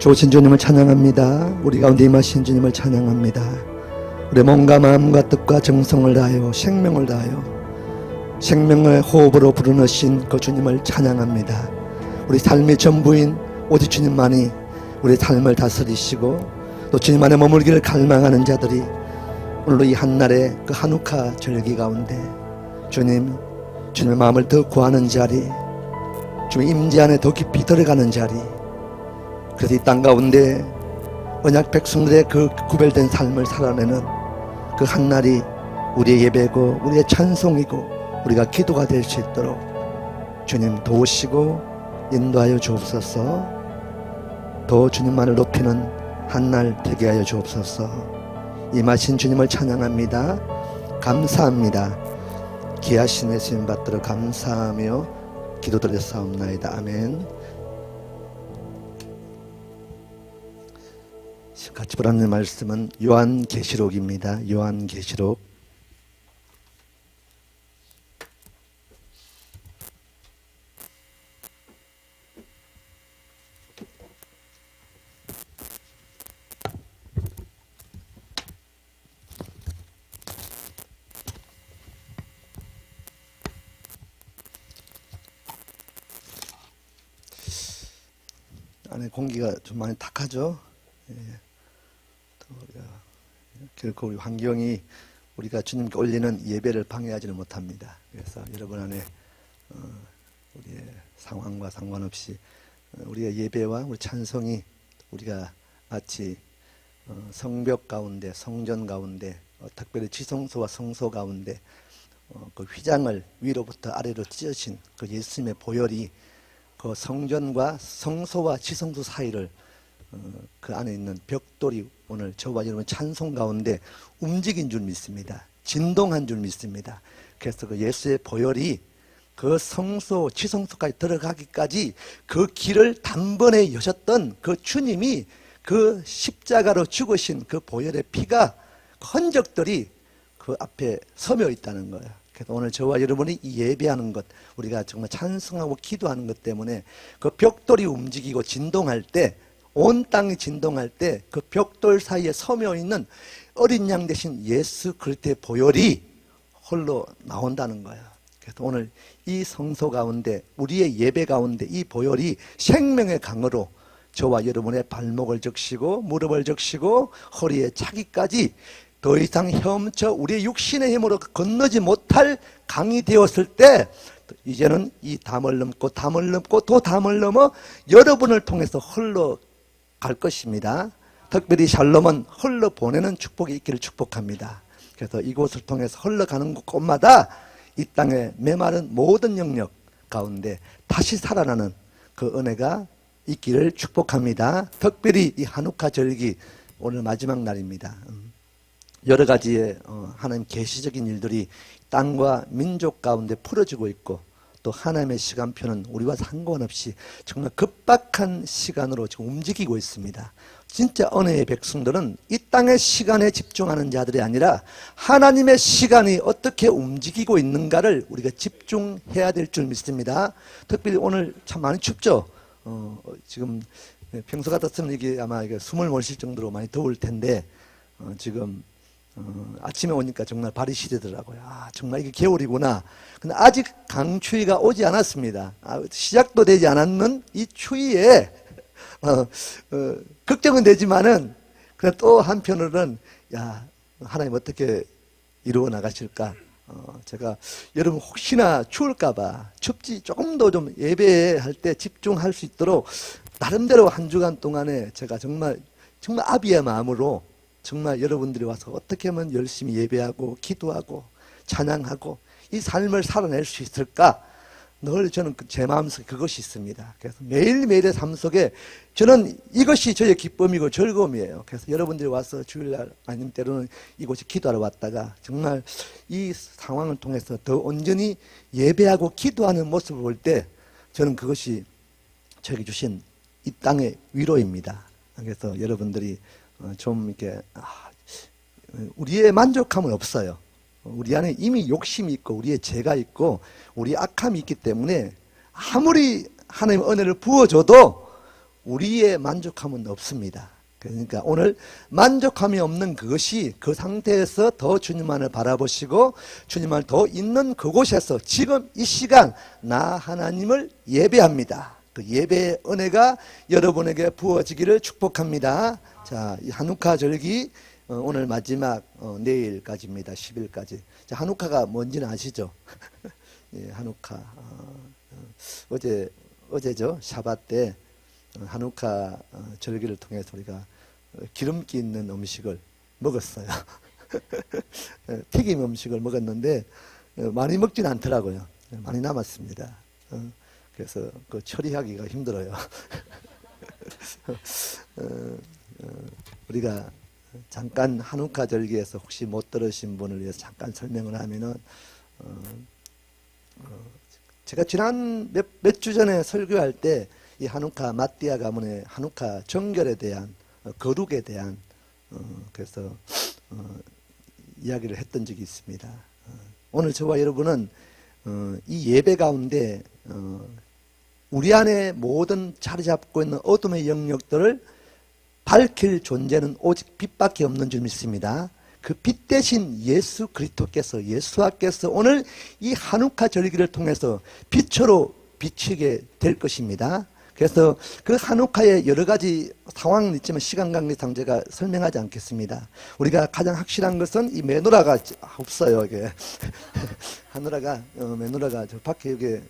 좋으신 주님을 찬양합니다. 우리 가운데 임하신 주님을 찬양합니다. 우리 몸과 마음과 뜻과 정성을 다하여 생명을 다하여 생명의 호흡으로 불어넣으신 그 주님을 찬양합니다. 우리 삶의 전부인 오직 주님만이 우리 삶을 다스리시고 또 주님 안에 머물기를 갈망하는 자들이 오늘도 이 한날의 그 한우카 절기 가운데 주님의 마음을 더 구하는 자리, 주님의 임재 안에 더 깊이 들어가는 자리, 그래서 이 땅 가운데 언약 백성들의 그 구별된 삶을 살아내는 그 한날이 우리의 예배고 우리의 찬송이고 우리가 기도가 될 수 있도록 주님 도우시고 인도하여 주옵소서. 더 주님만을 높이는 한날 되게 하여 주옵소서. 임하신 주님을 찬양합니다. 감사합니다. 귀하신 예수님 받들어 감사하며 기도드렸사옵나이다. 아멘. 같이 보라는 말씀은 요한계시록입니다. 요한계시록 안에 공기가 좀 많이 탁하죠. 예. 결코 우리 환경이 우리가 주님께 올리는 예배를 방해하지는 못합니다. 그래서 여러분 안에 우리의 상황과 상관없이 우리의 예배와 우리 찬송이 우리가 마치 성벽 가운데, 성전 가운데, 특별히 지성소와 성소 가운데 그 휘장을 위로부터 아래로 찢으신 그 예수님의 보혈이 그 성전과 성소와 지성소 사이를 그 안에 있는 벽돌이 오늘 저와 여러분 찬송 가운데 움직인 줄 믿습니다. 진동한 줄 믿습니다. 그래서 그 예수의 보혈이 그 성소, 지성소까지 들어가기까지 그 길을 단번에 여셨던 그 주님이 그 십자가로 죽으신 그 보혈의 피가 흔적들이 그 앞에 서며 있다는 거예요. 그래서 오늘 저와 여러분이 이 예배하는 것, 우리가 정말 찬송하고 기도하는 것 때문에 그 벽돌이 움직이고 진동할 때, 온 땅이 진동할 때 그 벽돌 사이에 서며 있는 어린 양 대신 예수 그리스도의 보혈이 홀로 나온다는 거예요. 그래서 오늘 이 성소 가운데, 우리의 예배 가운데 이 보혈이 생명의 강으로 저와 여러분의 발목을 적시고 무릎을 적시고 허리에 차기까지 더 이상 헤엄쳐 우리의 육신의 힘으로 건너지 못할 강이 되었을 때 이제는 이 담을 넘고 담을 넘고 또 담을 넘어 여러분을 통해서 홀로 갈 것입니다. 특별히 샬롬은 홀로 보내는 축복이 있기를 축복합니다. 그래서 이곳을 통해서 흘러가는 곳마다 이 땅의 메마른 모든 영역 가운데 다시 살아나는 그 은혜가 있기를 축복합니다. 특별히 이 한우카 절기 오늘 마지막 날입니다. 여러 가지의 하나님 계시적인 일들이 땅과 민족 가운데 풀어지고 있고 또 하나님의 시간표는 우리와 상관없이 정말 급박한 시간으로 지금 움직이고 있습니다. 진짜 은혜의 백성들은 이 땅의 시간에 집중하는 자들이 아니라 하나님의 시간이 어떻게 움직이고 있는가를 우리가 집중해야 될 줄 믿습니다. 특별히 오늘 참 많이 춥죠. 지금 평소 같았으면 이게 아마 숨을 못 쉴 정도로 많이 더울 텐데 지금 아침에 오니까 정말 발이 시리더라고요. 아, 정말 이게 겨울이구나. 근데 아직 강추위가 오지 않았습니다. 시작도 되지 않았는 이 추위에 걱정은 되지만은 그래 또 한편으로는 야, 하나님 어떻게 이루어 나가실까? 제가 여러분 혹시나 추울까봐 춥지 조금 더 좀 예배할 때 집중할 수 있도록 나름대로 한 주간 동안에 제가 정말 아비의 마음으로 정말 여러분들이 와서 어떻게 하면 열심히 예배하고 기도하고 찬양하고 이 삶을 살아낼 수 있을까? 늘 저는 제 마음속에 그것이 있습니다. 그래서 매일매일의 삶 속에 저는 이것이 저의 기쁨이고 즐거움이에요. 그래서 여러분들이 와서 주일날 아니면 때로는 이곳에 기도하러 왔다가 정말 이 상황을 통해서 더 온전히 예배하고 기도하는 모습을 볼 때 저는 그것이 저에게 주신 이 땅의 위로입니다. 그래서 여러분들이 좀 이렇게 우리의 만족함은 없어요. 우리 안에 이미 욕심이 있고 우리의 죄가 있고 우리 악함이 있기 때문에 아무리 하나님의 은혜를 부어줘도 우리의 만족함은 없습니다. 그러니까 오늘 만족함이 없는 그것이 그 상태에서 더 주님만을 바라보시고 주님을 더 있는 그곳에서 지금 이 시간 나 하나님을 예배합니다. 그 예배의 은혜가 여러분에게 부어지기를 축복합니다. 자, 이 하누카 절기 오늘 마지막 내일까지입니다. 10일까지. 자, 하누카가 뭔지는 아시죠? 예, 하누카 어제죠. 샤밧 때 하누카 절기를 통해서 우리가 기름기 있는 음식을 먹었어요. 튀김 음식을 먹었는데 많이 먹진 않더라고요. 많이 남았습니다. 그래서 그 처리하기가 힘들어요. 우리가 잠깐 하누카 절기에서 혹시 못 들으신 분을 위해서 잠깐 설명을 하면은 제가 지난 몇 주 전에 설교할 때 이 하누카 마띠아 가문의 하누카 정결에 대한 거룩에 대한 그래서 이야기를 했던 적이 있습니다. 오늘 저와 여러분은 이 예배 가운데 우리 안에 모든 자리 잡고 있는 어둠의 영역들을 밝힐 존재는 오직 빛밖에 없는 줄 믿습니다. 그 빛 대신 예수 그리스도께서 예수와께서 오늘 이 하누카 절기를 통해서 빛으로 비치게 될 것입니다. 그래서 그 하누카의 여러 가지 상황은 있지만 시간 관계상 제가 설명하지 않겠습니다. 우리가 가장 확실한 것은 이 메노라가 없어요. 이게 메노라가 저 밖에 여기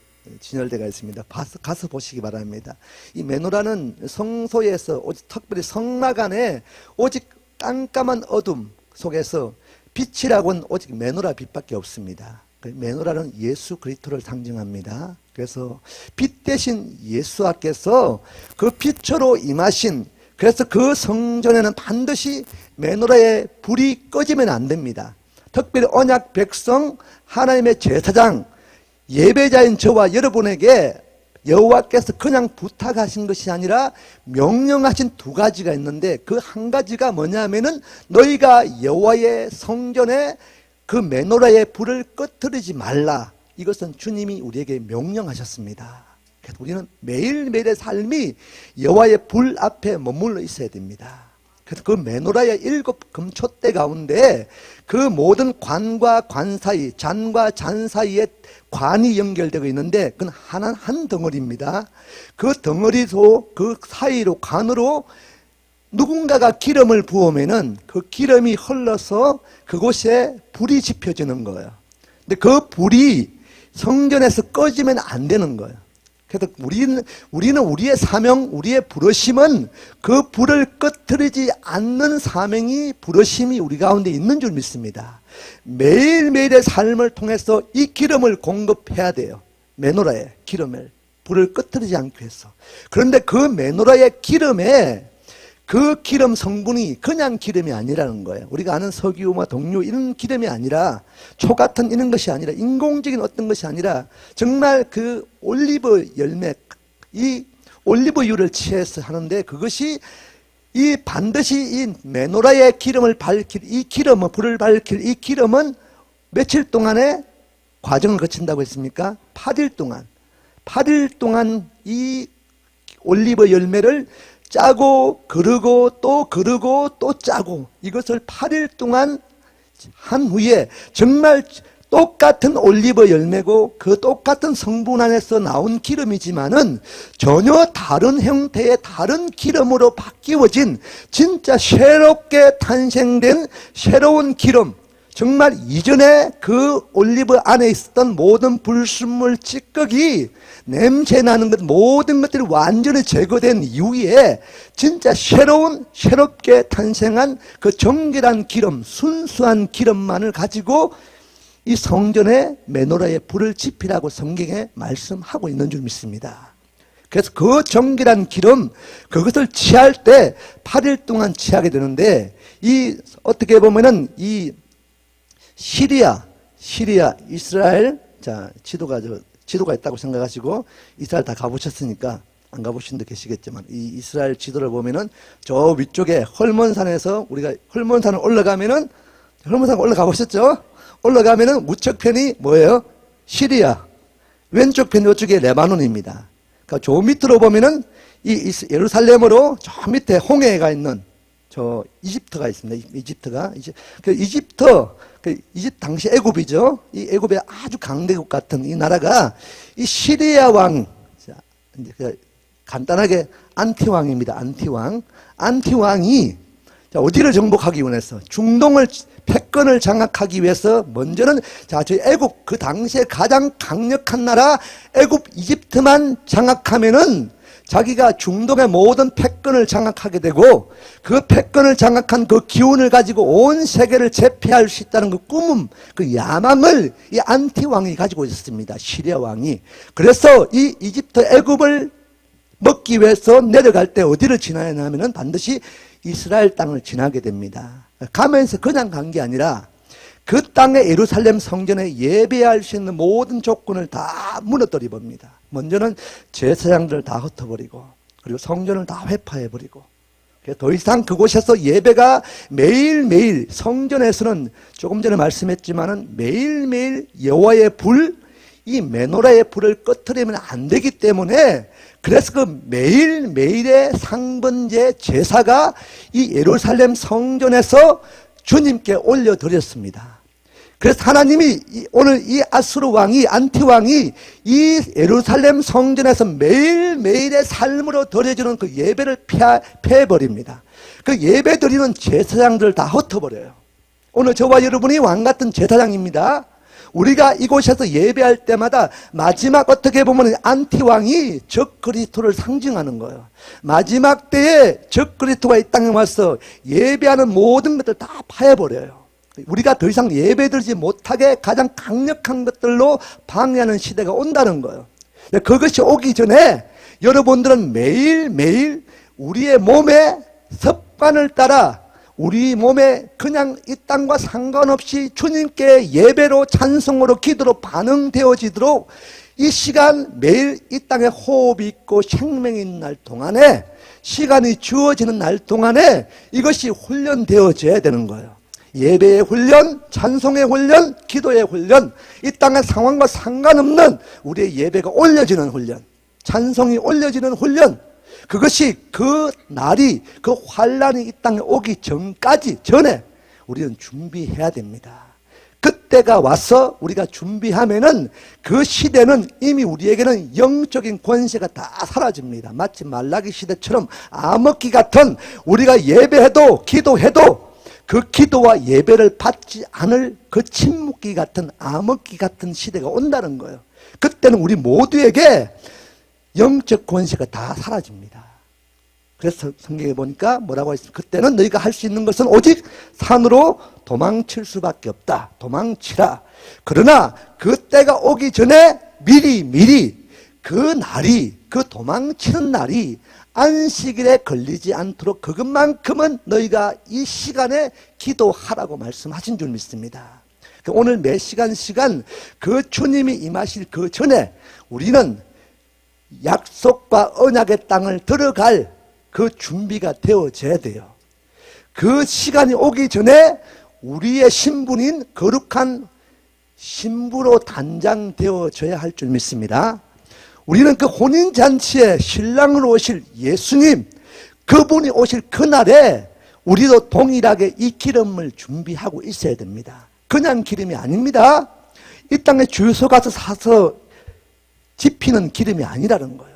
진열대가 있습니다. 가서 보시기 바랍니다. 이 메노라는 성소에서 오직 특별히 성막 안에 오직 깜깜한 어둠 속에서 빛이라고는 오직 메노라 빛밖에 없습니다. 메노라는 예수 그리스도를 상징합니다. 그래서 빛 대신 예수와께서 그 빛으로 임하신, 그래서 그 성전에는 반드시 메노라의 불이 꺼지면 안 됩니다. 특별히 언약 백성 하나님의 제사장 예배자인 저와 여러분에게 여호와께서 그냥 부탁하신 것이 아니라 명령하신 두 가지가 있는데 그 한 가지가 뭐냐면은 너희가 여호와의 성전에 그 메노라의 불을 꺼뜨리지 말라. 이것은 주님이 우리에게 명령하셨습니다. 그래서 우리는 매일매일의 삶이 여호와의 불 앞에 머물러 있어야 됩니다. 그래서 그 메노라의 7 금촛대 가운데 그 모든 관과 관 사이, 잔과 잔 사이에 관이 연결되어 있는데 그건 한 덩어리입니다. 그 덩어리도 그 사이로 관으로 누군가가 기름을 부으면은 그 기름이 흘러서 그곳에 불이 지펴지는 거예요. 근데 그 불이 성전에서 꺼지면 안 되는 거예요. 그래서 우리는 우리의 사명, 우리의 부르심은 그 불을 꺼뜨리지 않는 사명이 부르심이 우리 가운데 있는 줄 믿습니다. 매일매일의 삶을 통해서 이 기름을 공급해야 돼요. 메노라의 기름을, 불을 꺼뜨리지 않기 위해서. 그런데 그 메노라의 기름에 그 기름 성분이 그냥 기름이 아니라는 거예요. 우리가 아는 석유와 동료 이런 기름이 아니라 초 같은 이런 것이 아니라 인공적인 어떤 것이 아니라 정말 그 올리브 열매, 이 올리브유를 취해서 하는데 그것이 이 반드시 이 메노라의 기름을 밝힐 이 기름은 불을 밝힐 이 기름은 며칠 동안의 과정을 거친다고 했습니까? 8일 동안 이 올리브 열매를 짜고 그르고 또 짜고 이것을 8일 동안 한 후에 정말 똑같은 올리브 열매고 그 똑같은 성분 안에서 나온 기름이지만은 전혀 다른 형태의 다른 기름으로 바뀌어진 진짜 새롭게 탄생된 새로운 기름, 정말 이전에 그 올리브 안에 있었던 모든 불순물 찌꺼기 냄새나는 것 모든 것들이 완전히 제거된 이후에 진짜 새롭게 탄생한 그 정결한 기름, 순수한 기름만을 가지고 이 성전에 메노라의 불을 지피라고 성경에 말씀하고 있는 줄 믿습니다. 그래서 그 정결한 기름, 그것을 취할 때 8일 동안 취하게 되는데 이 어떻게 보면은 이 시리아, 이스라엘, 자, 지도가 있다고 생각하시고, 이스라엘 다 가보셨으니까, 안 가보신 분 계시겠지만, 이 이스라엘 지도를 보면은, 저 위쪽에 헐몬산에서, 우리가 헐몬산을 올라가면은, 헐몬산 올라가 보셨죠? 올라가면은 우측편이 뭐예요? 시리아. 왼쪽 편 이쪽에 레바논입니다. 그러니까 저 밑으로 보면은, 예루살렘으로 저 밑에 홍해가 있는 저 이집트가 있습니다. 이집트 당시 애굽이죠. 이 애굽의 아주 강대국 같은 이 나라가 이 시리아 왕, 간단하게 안티왕입니다. 안티왕이 어디를 정복하기 원해서 중동을 패권을 장악하기 위해서 먼저는 저 애굽, 그 당시에 가장 강력한 나라 애굽 이집트만 장악하면은 자기가 중동의 모든 패권을 장악하게 되고 그 패권을 장악한 그 기운을 가지고 온 세계를 제패할 수 있다는 그 꿈, 그 야망을 이 안티왕이 가지고 있었습니다. 시리아 왕이. 그래서 이 이집트 애굽을 먹기 위해서 내려갈 때 어디를 지나야 하냐면은 반드시 이스라엘 땅을 지나게 됩니다. 가면서 그냥 간 게 아니라 그 땅의 예루살렘 성전에 예배할 수 있는 모든 조건을 다 무너뜨려 봅니다. 먼저는 제사장들을 다 흩어버리고 그리고 성전을 다 회파해버리고 더 이상 그곳에서 예배가 매일매일 성전에서는 조금 전에 말씀했지만은 매일매일 여호와의 불, 이 메노라의 불을 꺼트리면 안 되기 때문에 그래서 그 매일매일의 상번제 제사가 이 예루살렘 성전에서 주님께 올려드렸습니다. 그래서 하나님이 오늘 이 아수르 왕이, 안티왕이 이 예루살렘 성전에서 매일매일의 삶으로 드려지는 그 예배를 패해버립니다. 그 예배 드리는 제사장들을 다 흩어버려요. 오늘 저와 여러분이 왕같은 제사장입니다. 우리가 이곳에서 예배할 때마다 마지막 어떻게 보면 안티왕이 적그리스도를 상징하는 거예요. 마지막 때에 적그리스도가 이 땅에 와서 예배하는 모든 것들 다 파해버려요. 우리가 더 이상 예배드리지 못하게 가장 강력한 것들로 방해하는 시대가 온다는 거예요. 그것이 오기 전에 여러분들은 매일매일 우리의 몸의 습관을 따라 우리 몸에 그냥 이 땅과 상관없이 주님께 예배로 찬송으로 기도로 반응되어지도록 이 시간 매일 이 땅에 호흡이 있고 생명이 있는 날 동안에 시간이 주어지는 날 동안에 이것이 훈련되어져야 되는 거예요. 예배의 훈련, 찬송의 훈련, 기도의 훈련, 이 땅의 상황과 상관없는 우리의 예배가 올려지는 훈련, 찬송이 올려지는 훈련, 그것이 그 날이, 그 환란이 이 땅에 오기 전에 우리는 준비해야 됩니다. 그때가 와서 우리가 준비하면은 그 시대는 이미 우리에게는 영적인 권세가 다 사라집니다. 마치 말라기 시대처럼 암흑기 같은 우리가 예배해도 기도해도 그 기도와 예배를 받지 않을 그 침묵기 같은 암흑기 같은 시대가 온다는 거예요. 그때는 우리 모두에게 영적 권세가 다 사라집니다. 그래서 성경에 보니까 뭐라고 했습니까? 그때는 너희가 할 수 있는 것은 오직 산으로 도망칠 수밖에 없다. 도망치라. 그러나 그때가 오기 전에 미리 그 날이, 그 도망치는 날이 안식일에 걸리지 않도록 그것만큼은 너희가 이 시간에 기도하라고 말씀하신 줄 믿습니다. 오늘 매 시간 그 주님이 임하실 그 전에 우리는 약속과 언약의 땅을 들어갈 그 준비가 되어져야 돼요. 그 시간이 오기 전에 우리의 신분인 거룩한 신부로 단장되어져야 할 줄 믿습니다. 우리는 그 혼인잔치에 신랑으로 오실 예수님, 그분이 오실 그날에 우리도 동일하게 이 기름을 준비하고 있어야 됩니다. 그냥 기름이 아닙니다. 이 땅에 주유소 가서 사서 집히는 기름이 아니라는 거예요.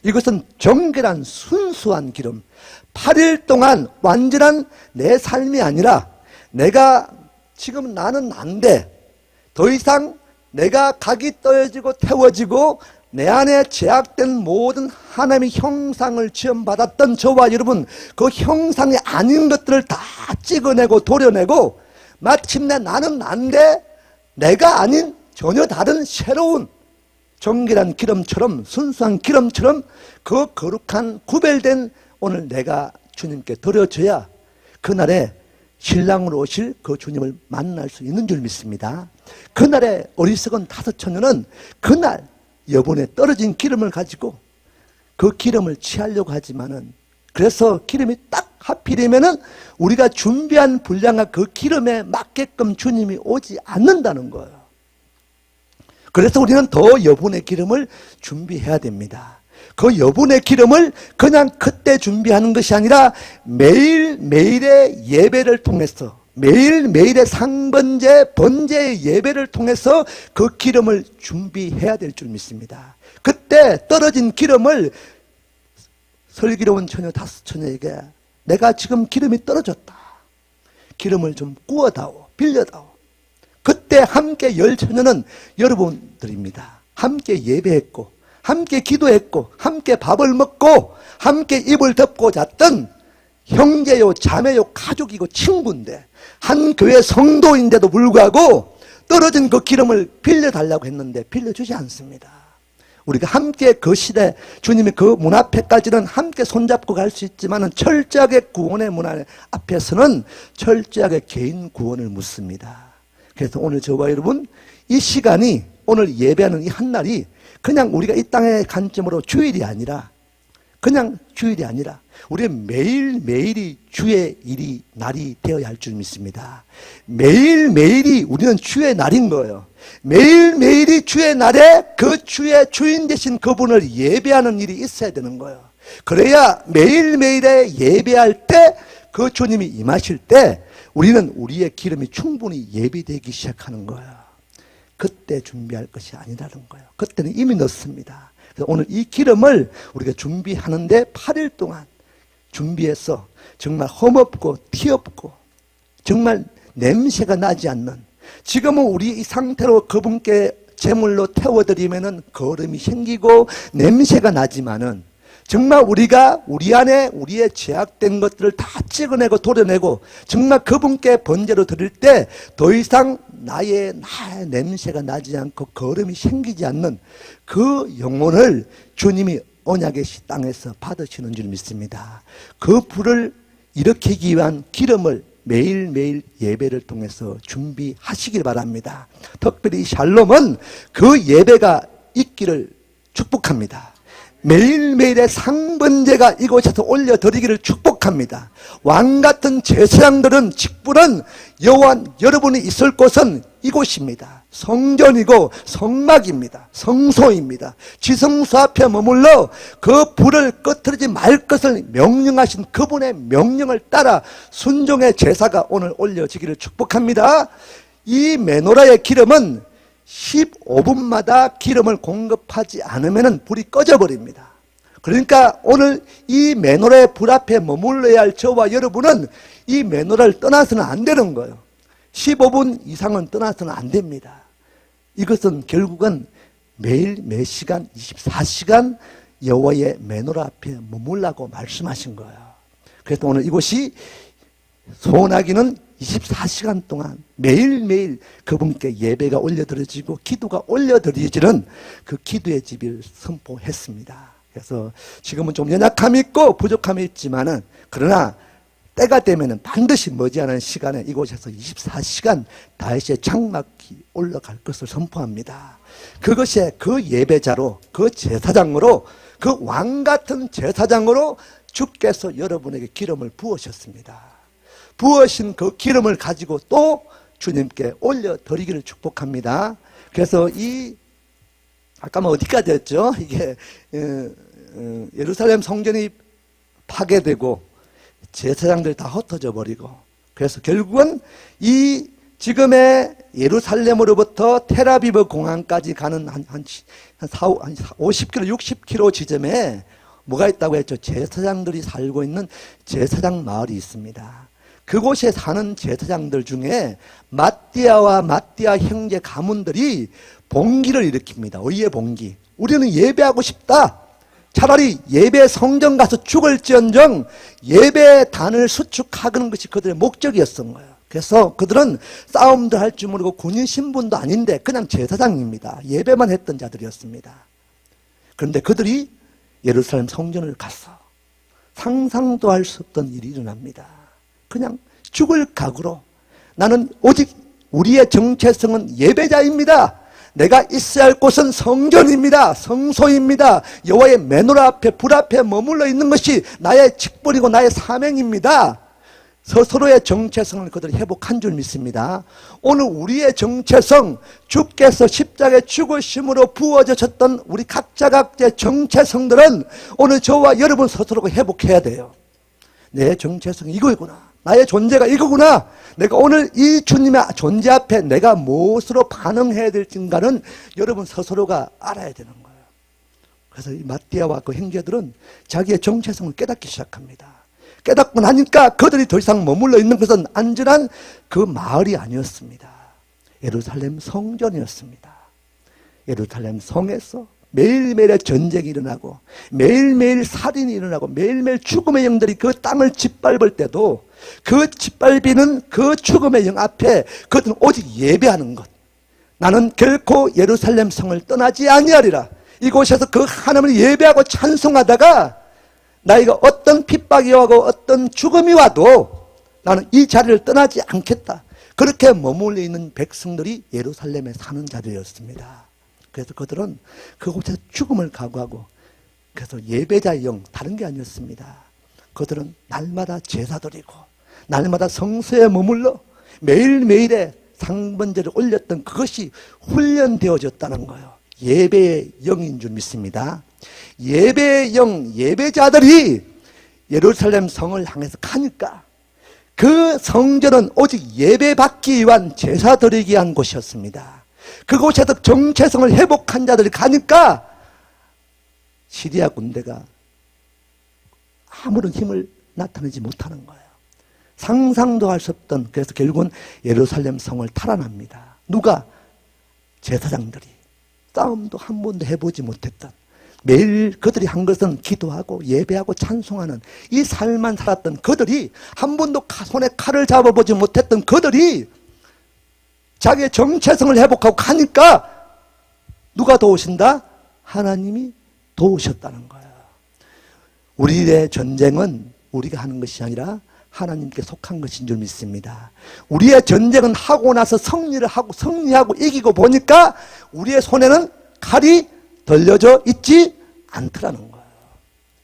이것은 정결한 순수한 기름, 8일 동안 완전한 내 삶이 아니라 내가 지금 나는 난데 더 이상 내가 각이 떨어지고 태워지고 내 안에 제약된 모든 하나님의 형상을 지음받았던 저와 여러분, 그 형상이 아닌 것들을 다 찍어내고 도려내고 마침내 나는 난데 내가 아닌 전혀 다른 새로운 정결한 기름처럼, 순수한 기름처럼 그 거룩한 구별된 오늘 내가 주님께 드려져야 그날에 신랑으로 오실 그 주님을 만날 수 있는 줄 믿습니다. 그날에 어리석은 다섯 처녀는 그날 여분에 떨어진 기름을 가지고 그 기름을 취하려고 하지만은, 그래서 기름이 딱 하필이면은 우리가 준비한 분량과 그 기름에 맞게끔 주님이 오지 않는다는 거예요. 그래서 우리는 더 여분의 기름을 준비해야 됩니다. 그 여분의 기름을 그냥 그때 준비하는 것이 아니라 매일매일의 예배를 통해서, 매일매일의 상번제, 번제의 예배를 통해서 그 기름을 준비해야 될 줄 믿습니다. 그때 떨어진 기름을 슬기로운 처녀 5처녀에게 내가 지금 기름이 떨어졌다, 기름을 좀 구워다오, 빌려다오. 그때 함께 10처녀는 여러분들입니다. 함께 예배했고, 함께 기도했고, 함께 밥을 먹고, 함께 이불 덮고 잤던 형제요, 자매요, 가족이고 친구인데, 한 교회 성도인데도 불구하고 떨어진 그 기름을 빌려달라고 했는데 빌려주지 않습니다. 우리가 함께 그 시대, 주님이 그 문 앞에까지는 함께 손잡고 갈 수 있지만 철저하게 구원의 문 앞에서는 철저하게 개인 구원을 묻습니다. 그래서 오늘 저와 여러분, 이 시간이, 오늘 예배하는 이 한날이 그냥 우리가 이 땅의 관점으로 주일이 아니라, 그냥 주일이 아니라 우리의 매일매일이 주의 일이, 날이 되어야 할 줄 믿습니다. 매일매일이 우리는 주의 날인 거예요. 매일매일이 주의 날에 그 주의 주인 되신 그분을 예배하는 일이 있어야 되는 거예요. 그래야 매일매일에 예배할 때, 그 주님이 임하실 때 우리는 우리의 기름이 충분히 예비되기 시작하는 거예요. 그때 준비할 것이 아니라는 거예요. 그때는 이미 넣습니다. 그래서 오늘 이 기름을 우리가 준비하는데 8일 동안 준비해서 정말 험없고 티없고 정말 냄새가 나지 않는, 지금은 우리 이 상태로 그분께 제물로 태워드리면은 거름이 생기고 냄새가 나지만은, 정말 우리가 우리 안에 우리의 제약된 것들을 다 찍어내고 도려내고 정말 그분께 번제로 드릴 때 더 이상 나의 냄새가 나지 않고 거름이 생기지 않는 그 영혼을 주님이 언약의 땅에서 받으시는 줄 믿습니다. 그 불을 일으키기 위한 기름을 매일매일 예배를 통해서 준비하시길 바랍니다. 특별히 샬롬은 그 예배가 있기를 축복합니다. 매일매일의 상번제가 이곳에서 올려드리기를 축복합니다. 왕같은 제사장들은, 직분은, 여호와 여러분이 있을 곳은 이곳입니다. 성전이고 성막입니다. 성소입니다. 지성소 앞에 머물러 그 불을 꺼트리지 말 것을 명령하신 그분의 명령을 따라 순종의 제사가 오늘 올려지기를 축복합니다. 이 메노라의 기름은 15분마다 기름을 공급하지 않으면 불이 꺼져버립니다. 그러니까 오늘 이 메노라의 불 앞에 머물러야 할 저와 여러분은 이 메노라를 떠나서는 안 되는 거예요. 15분 이상은 떠나서는 안 됩니다. 이것은 결국은 매일 매 시간 24시간 여호와의 메노라 앞에 머물라고 말씀하신 거예요. 그래서 오늘 이곳이 소원하기는 24시간 동안 매일매일 그분께 예배가 올려드려지고 기도가 올려드려지는 그 기도의 집을 선포했습니다. 그래서 지금은 좀 연약함이 있고 부족함이 있지만은, 그러나 때가 되면은 반드시 머지않은 시간에 이곳에서 24시간 다윗의 장막이 올라갈 것을 선포합니다. 그것이 그 예배자로, 그 제사장으로, 그 왕같은 제사장으로 주께서 여러분에게 기름을 부으셨습니다. 부으신 그 기름을 가지고 또 주님께 올려드리기를 축복합니다. 그래서 아까 어디까지 했죠? 이게 예루살렘 성전이 파괴되고 제사장들 다 흩어져 버리고, 그래서 결국은 이 지금의 예루살렘으로부터 텔아비브 공항까지 가는 한 50km, 60km 지점에 뭐가 있다고 했죠? 제사장들이 살고 있는 제사장 마을이 있습니다. 그곳에 사는 제사장들 중에 마띠아와 마띠아 형제 가문들이 봉기를 일으킵니다. 의의 봉기. 우리는 예배하고 싶다. 차라리 예배 성전 가서 죽을지언정 예배단을 수축하는 것이 그들의 목적이었던 거예요. 그래서 그들은 싸움도 할 줄 모르고 군인 신분도 아닌데 그냥 제사장입니다. 예배만 했던 자들이었습니다. 그런데 그들이 예루살렘 성전을 가서 상상도 할 수 없던 일이 일어납니다. 그냥 죽을 각오로, 나는 오직 우리의 정체성은 예배자입니다. 내가 있어야 할 곳은 성전입니다. 성소입니다. 여호와의 메노라 앞에, 불 앞에 머물러 있는 것이 나의 직분이고 나의 사명입니다. 스스로의 정체성을 그들이 회복한 줄 믿습니다. 오늘 우리의 정체성, 주께서 십자가에 죽으심으로 부어졌던 우리 각자의 정체성들은 오늘 저와 여러분 스스로가 회복해야 돼요. 내 정체성이 이거구나. 나의 존재가 이거구나. 내가 오늘 이 주님의 존재 앞에 내가 무엇으로 반응해야 될지인가는 여러분 스스로가 알아야 되는 거예요. 그래서 이 마띠아와 그 형제들은 자기의 정체성을 깨닫기 시작합니다. 깨닫고 나니까 그들이 더 이상 머물러 있는 것은 안전한 그 마을이 아니었습니다. 예루살렘 성전이었습니다. 예루살렘 성에서 매일매일의 전쟁이 일어나고 매일매일 살인이 일어나고 매일매일 죽음의 영들이 그 땅을 짓밟을 때도 그 짓밟히는 그 죽음의 영 앞에 그들은 오직 예배하는 것. 나는 결코 예루살렘 성을 떠나지 아니하리라. 이곳에서 그 하나님을 예배하고 찬송하다가 나이가 어떤 핍박이 와고 어떤 죽음이 와도 나는 이 자리를 떠나지 않겠다. 그렇게 머물러 있는 백성들이 예루살렘에 사는 자리였습니다. 그래서 그들은 그곳에서 죽음을 각오하고 그래서 예배자의 영 다른 게 아니었습니다. 그들은 날마다 제사 드리고 날마다 성소에 머물러 매일매일의 상번제를 올렸던 그것이 훈련되어졌다는 거예요. 예배의 영인 줄 믿습니다. 예배의 영, 예배자들이 예루살렘 성을 향해서 가니까 그 성전은 오직 예배받기 위한 제사 드리기 위한 곳이었습니다. 그곳에서 정체성을 회복한 자들이 가니까 시리아 군대가 아무런 힘을 나타내지 못하는 거예요. 상상도 할 수 없던, 그래서 결국은 예루살렘 성을 탈환합니다. 누가? 제사장들이. 싸움도 한 번도 해보지 못했던, 매일 그들이 한 것은 기도하고 예배하고 찬송하는 이 삶만 살았던 그들이, 한 번도 손에 칼을 잡아보지 못했던 그들이 자기의 정체성을 회복하고 가니까 누가 도우신다? 하나님이 도우셨다는 거예요. 우리의 전쟁은 우리가 하는 것이 아니라 하나님께 속한 것인 줄 믿습니다. 우리의 전쟁은 하고 나서 승리하고 이기고 보니까 우리의 손에는 칼이 들려져 있지 않더라는 거예요.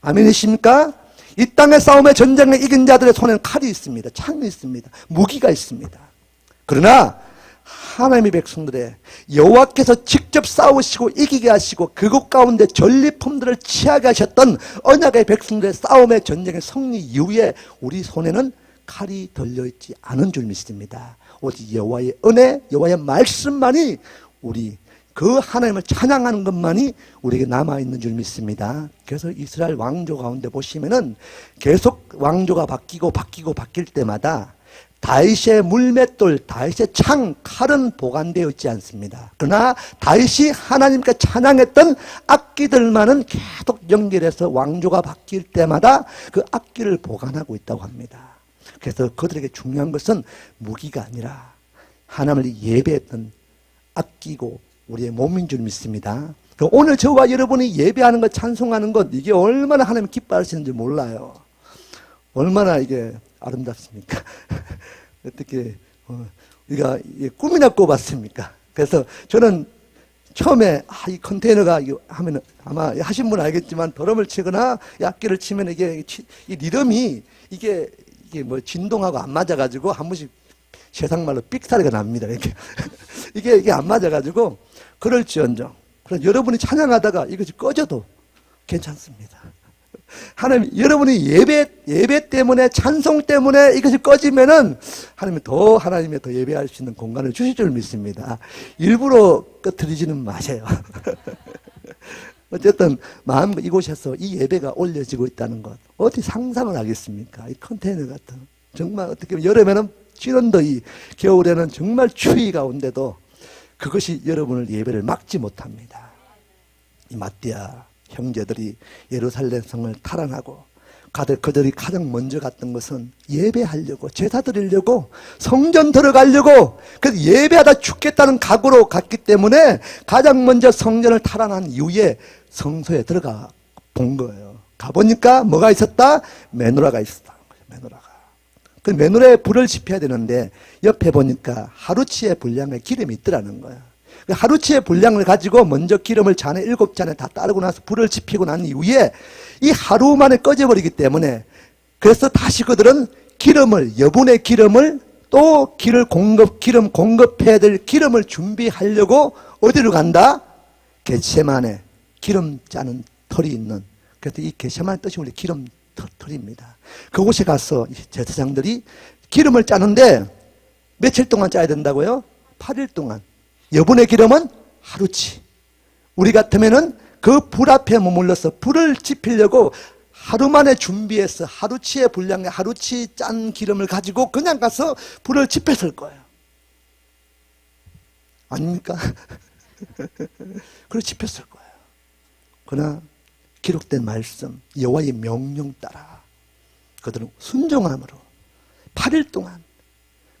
아멘이십니까? 이 땅의 싸움의 전쟁에 이긴 자들의 손에는 칼이 있습니다. 창이 있습니다. 무기가 있습니다. 그러나 하나님의 백성들의 여호와께서 직접 싸우시고 이기게 하시고 그곳 가운데 전리품들을 취하게 하셨던 언약의 백성들의 싸움의 전쟁의 승리 이후에 우리 손에는 칼이 들려있지 않은 줄 믿습니다. 오직 여호와의 은혜, 여호와의 말씀만이, 우리 그 하나님을 찬양하는 것만이 우리에게 남아있는 줄 믿습니다. 그래서 이스라엘 왕조 가운데 보시면은 계속 왕조가 바뀔 때마다 다윗의 물맷돌, 다윗의 창, 칼은 보관되어 있지 않습니다. 그러나 다윗이 하나님께 찬양했던 악기들만은 계속 연결해서 왕조가 바뀔 때마다 그 악기를 보관하고 있다고 합니다. 그래서 그들에게 중요한 것은 무기가 아니라 하나님을 예배했던 악기고 우리의 몸인 줄 믿습니다. 오늘 저와 여러분이 예배하는 것, 찬송하는 것, 이게 얼마나 하나님 기뻐하시는지 몰라요. 얼마나 이게 아름답습니까? 어떻게 우리가 꿈이나 꿔봤습니까? 그래서 저는 처음에 이 컨테이너가 하면 아마 하신 분 알겠지만 드럼을 치거나 악기를 치면 이게 이 리듬이 이게 뭐 진동하고 안 맞아가지고 한 번씩 세상말로 삑사리가 납니다. 이게 안 맞아가지고 그럴지언정. 그래서 여러분이 찬양하다가 이것이 꺼져도 괜찮습니다. 하나님, 여러분이 예배 때문에, 찬송 때문에 이것이 꺼지면은 하나님이 더 예배할 수 있는 공간을 주실 줄 믿습니다. 일부러 꺼트리지는 마세요. 어쨌든 마음 이곳에서 이 예배가 올려지고 있다는 것, 어떻게 상상을 하겠습니까? 이 컨테이너 같은, 정말 어떻게 보면 여름에는 찌는 더위, 겨울에는 정말 추위 가운데도 그것이 여러분을 예배를 막지 못합니다. 이 마띠아 형제들이 예루살렘 성을 탈환하고 그들이 가장 먼저 갔던 것은 예배하려고, 제사 드리려고, 성전 들어가려고, 그래서 예배하다 죽겠다는 각오로 갔기 때문에 가장 먼저 성전을 탈환한 이후에 성소에 들어가 본 거예요. 가보니까 뭐가 있었다? 메노라가 있었다. 메노라가. 그 메노라에 불을 지펴야 되는데 옆에 보니까 하루치의 분량의 기름이 있더라는 거예요. 하루치의 분량을 가지고 먼저 기름을 잔에 7잔에 다 따르고 나서 불을 지피고 난 이후에 이 하루 만에 꺼져버리기 때문에, 그래서 다시 그들은 기름을, 여분의 기름을 또 기름 공급해야 될 기름을 준비하려고 어디로 간다? 겟세마네, 기름 짜는 털이 있는, 그래서 이 겟세마네 뜻이 원래 기름 털입니다. 그곳에 가서 제사장들이 기름을 짜는데 며칠 동안 짜야 된다고요? 8일 동안. 여분의 기름은 하루치. 우리 같으면은 그 불 앞에 머물러서 불을 지피려고 하루 만에 준비해서 하루치의 분량의 하루치 짠 기름을 가지고 그냥 가서 불을 지폈을 거예요. 아닙니까? 그걸 지폈을 거예요. 그러나 기록된 말씀, 여호와의 명령 따라 그들은 순종함으로 8일 동안,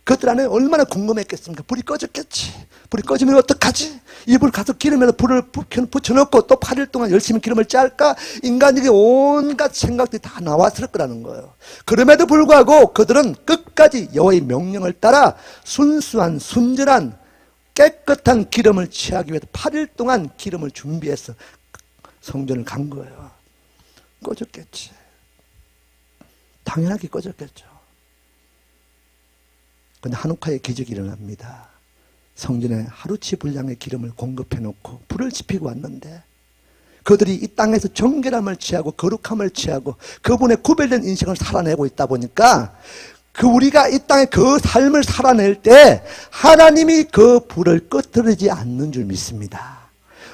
그들 안에 얼마나 궁금했겠습니까? 불이 꺼졌겠지. 불이 꺼지면 어떡하지? 이 불 가서 기름에다 불을 붙여놓고 또 8일 동안 열심히 기름을 짤까? 인간에게 온갖 생각들이 다 나왔을 거라는 거예요. 그럼에도 불구하고 그들은 끝까지 여호와의 명령을 따라 순수한, 순전한, 깨끗한 기름을 취하기 위해서 8일 동안 기름을 준비해서 성전을 간 거예요. 꺼졌겠지. 당연하게 꺼졌겠죠. 그런데 한우카의 기적이 일어납니다. 성전에 하루치 분량의 기름을 공급해 놓고 불을 지피고 왔는데 그들이 이 땅에서 정결함을 취하고 거룩함을 취하고 그분의 구별된 인생을 살아내고 있다 보니까 우리가 이 땅에 그 삶을 살아낼 때 하나님이 그 불을 꺼뜨리지 않는 줄 믿습니다.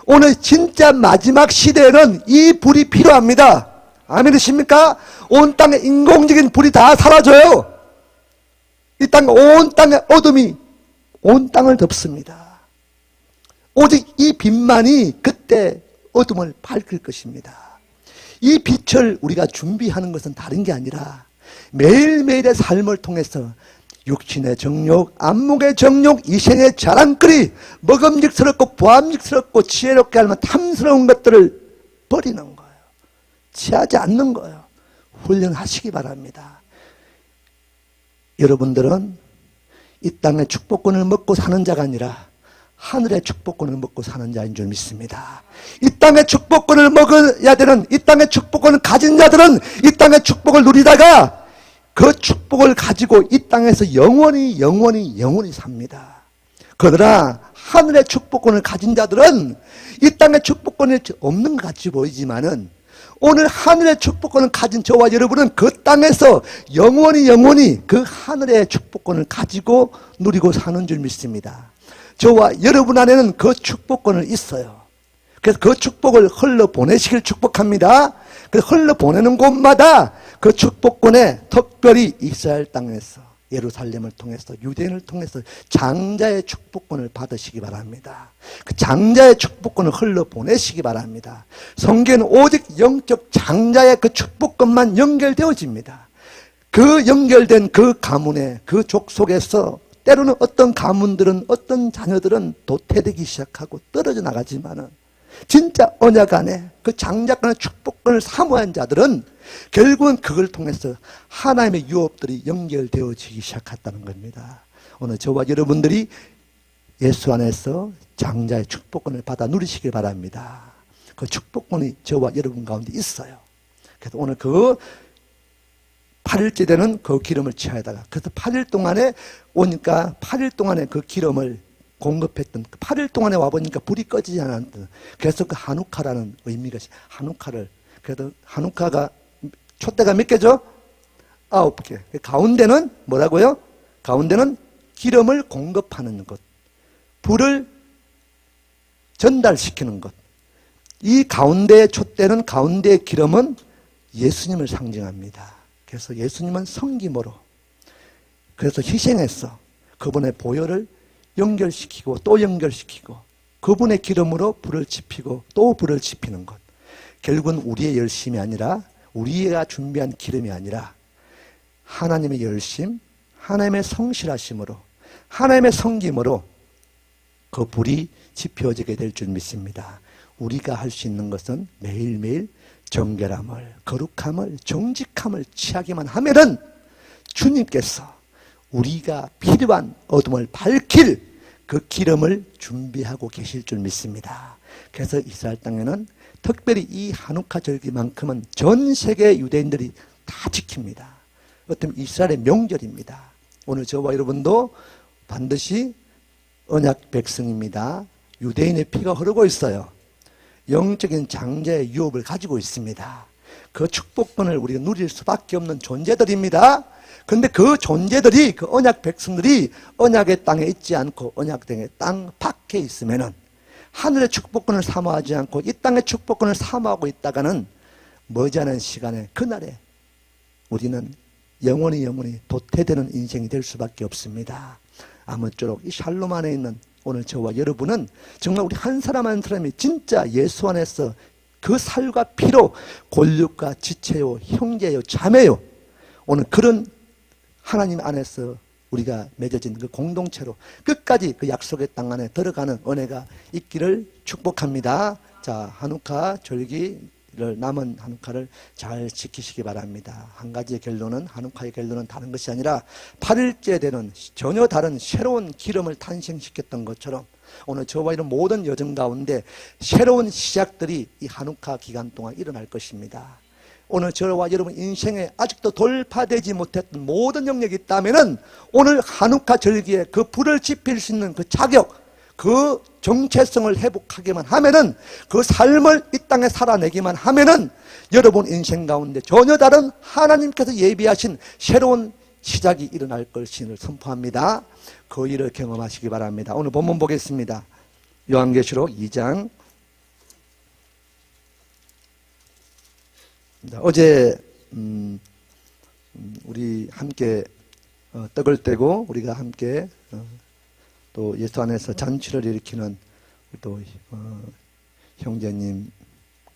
오늘 진짜 마지막 시대에는 이 불이 필요합니다. 아멘이십니까? 온 땅에 인공적인 불이 다 사라져요. 이 땅, 온 땅의 어둠이 온 땅을 덮습니다. 오직 이 빛만이 그때 어둠을 밝힐 것입니다. 이 빛을 우리가 준비하는 것은 다른 게 아니라 매일매일의 삶을 통해서 육신의 정욕, 안목의 정욕, 이생의 자랑거리, 먹음직스럽고 보암직스럽고 지혜롭게 하면 탐스러운 것들을 버리는 거예요. 취하지 않는 거예요. 훈련하시기 바랍니다. 여러분들은 이 땅의 축복권을 먹고 사는 자가 아니라 하늘의 축복권을 먹고 사는 자인 줄 믿습니다. 이 땅의 축복권을 먹어야 되는, 이 땅의 축복권을 가진 자들은 이 땅의 축복을 누리다가 그 축복을 가지고 이 땅에서 영원히 삽니다. 그러나 하늘의 축복권을 가진 자들은 이 땅의 축복권이 없는 것 같이 보이지만은 오늘 하늘의 축복권을 가진 저와 여러분은 그 땅에서 영원히 그 하늘의 축복권을 가지고 누리고 사는 줄 믿습니다. 저와 여러분 안에는 그 축복권을 있어요. 그래서 그 축복을 흘러보내시길 축복합니다. 그래서 흘러보내는 곳마다 그 축복권에 특별히 이스라엘 땅에서 예루살렘을 통해서 유대인을 통해서 장자의 축복권을 받으시기 바랍니다. 그 장자의 축복권을 흘러보내시기 바랍니다. 성경은 오직 영적 장자의 그 축복권만 연결되어집니다. 그 연결된 그 가문에, 그 족속에서 때로는 어떤 가문들은, 어떤 자녀들은 도태되기 시작하고 떨어져 나가지만은 진짜 언약 안에 그 장자권의 축복권을 사모한 자들은 결국은 그걸 통해서 하나님의 유업들이 연결되어지기 시작했다는 겁니다. 오늘 저와 여러분들이 예수 안에서 장자의 축복권을 받아 누리시길 바랍니다. 그 축복권이 저와 여러분 가운데 있어요. 그래서 오늘 그 8일째 되는 그 기름을 취하다가, 그래서 8일 동안에 오니까 8일 동안에 그 기름을 공급했던, 8일 동안에 와보니까 불이 꺼지지 않았던, 그래서 그 하누카라는 의미가, 하누카를, 그래도 하누카가 촛대가 몇 개죠? 9개. 가운데는 뭐라고요? 가운데는 기름을 공급하는 것, 불을 전달시키는 것. 이 가운데의 촛대는, 가운데의 기름은 예수님을 상징합니다. 그래서 예수님은 성김으로, 그래서 희생해서 그분의 보혈을 연결시키고 또 연결시키고 그분의 기름으로 불을 지피고 또 불을 지피는 것. 결국은 우리의 열심이 아니라, 우리가 준비한 기름이 아니라 하나님의 열심, 하나님의 성실하심으로, 하나님의 성김으로 그 불이 지펴지게 될 줄 믿습니다. 우리가 할 수 있는 것은 매일매일 정결함을, 거룩함을, 정직함을 취하기만 하면은 주님께서 우리가 필요한 어둠을 밝힐 그 기름을 준비하고 계실 줄 믿습니다. 그래서 이스라엘 땅에는 특별히 이 하누카 절기만큼은 전 세계 유대인들이 다 지킵니다. 어떤 이스라엘의 명절입니다. 오늘 저와 여러분도 반드시 언약 백성입니다. 유대인의 피가 흐르고 있어요. 영적인 장자의 유업을 가지고 있습니다. 그 축복권을 우리가 누릴 수밖에 없는 존재들입니다. 근데 그 존재들이, 그 언약 백성들이 언약의 땅에 있지 않고 언약의 땅 밖에 있으면은, 하늘의 축복권을 사모하지 않고 이 땅의 축복권을 사모하고 있다가는 머지않은 시간에, 그날에 우리는 영원히 도태되는 인생이 될 수밖에 없습니다. 아무쪼록 이 샬롬 안에 있는 오늘 저와 여러분은 정말 우리 한 사람 한 사람이 진짜 예수 안에서 그 살과 피로 권력과 지체요, 형제요, 자매요, 오늘 그런 하나님 안에서 우리가 맺어진 그 공동체로 끝까지 그 약속의 땅 안에 들어가는 은혜가 있기를 축복합니다. 자, 한우카 절기를, 남은 한우카를 잘 지키시기 바랍니다. 한 가지의 결론은, 한우카의 결론은 다른 것이 아니라 8일째 되는 전혀 다른 새로운 기름을 탄생시켰던 것처럼 오늘 저와 이런 모든 여정 가운데 새로운 시작들이 이 한우카 기간 동안 일어날 것입니다. 오늘 저와 여러분 인생에 아직도 돌파되지 못했던 모든 영역이 있다면은 오늘 한우카 절기에 그 불을 지필 수 있는 그 자격, 그 정체성을 회복하기만 하면은, 그 삶을 이 땅에 살아내기만 하면은 여러분 인생 가운데 전혀 다른 하나님께서 예비하신 새로운 시작이 일어날 것을 선포합니다. 그 일을 경험하시기 바랍니다. 오늘 본문 보겠습니다. 요한계시록 2장. 어제 우리 함께 떡을 떼고 우리가 함께 또 예수 안에서 잔치를 일으키는 또 형제님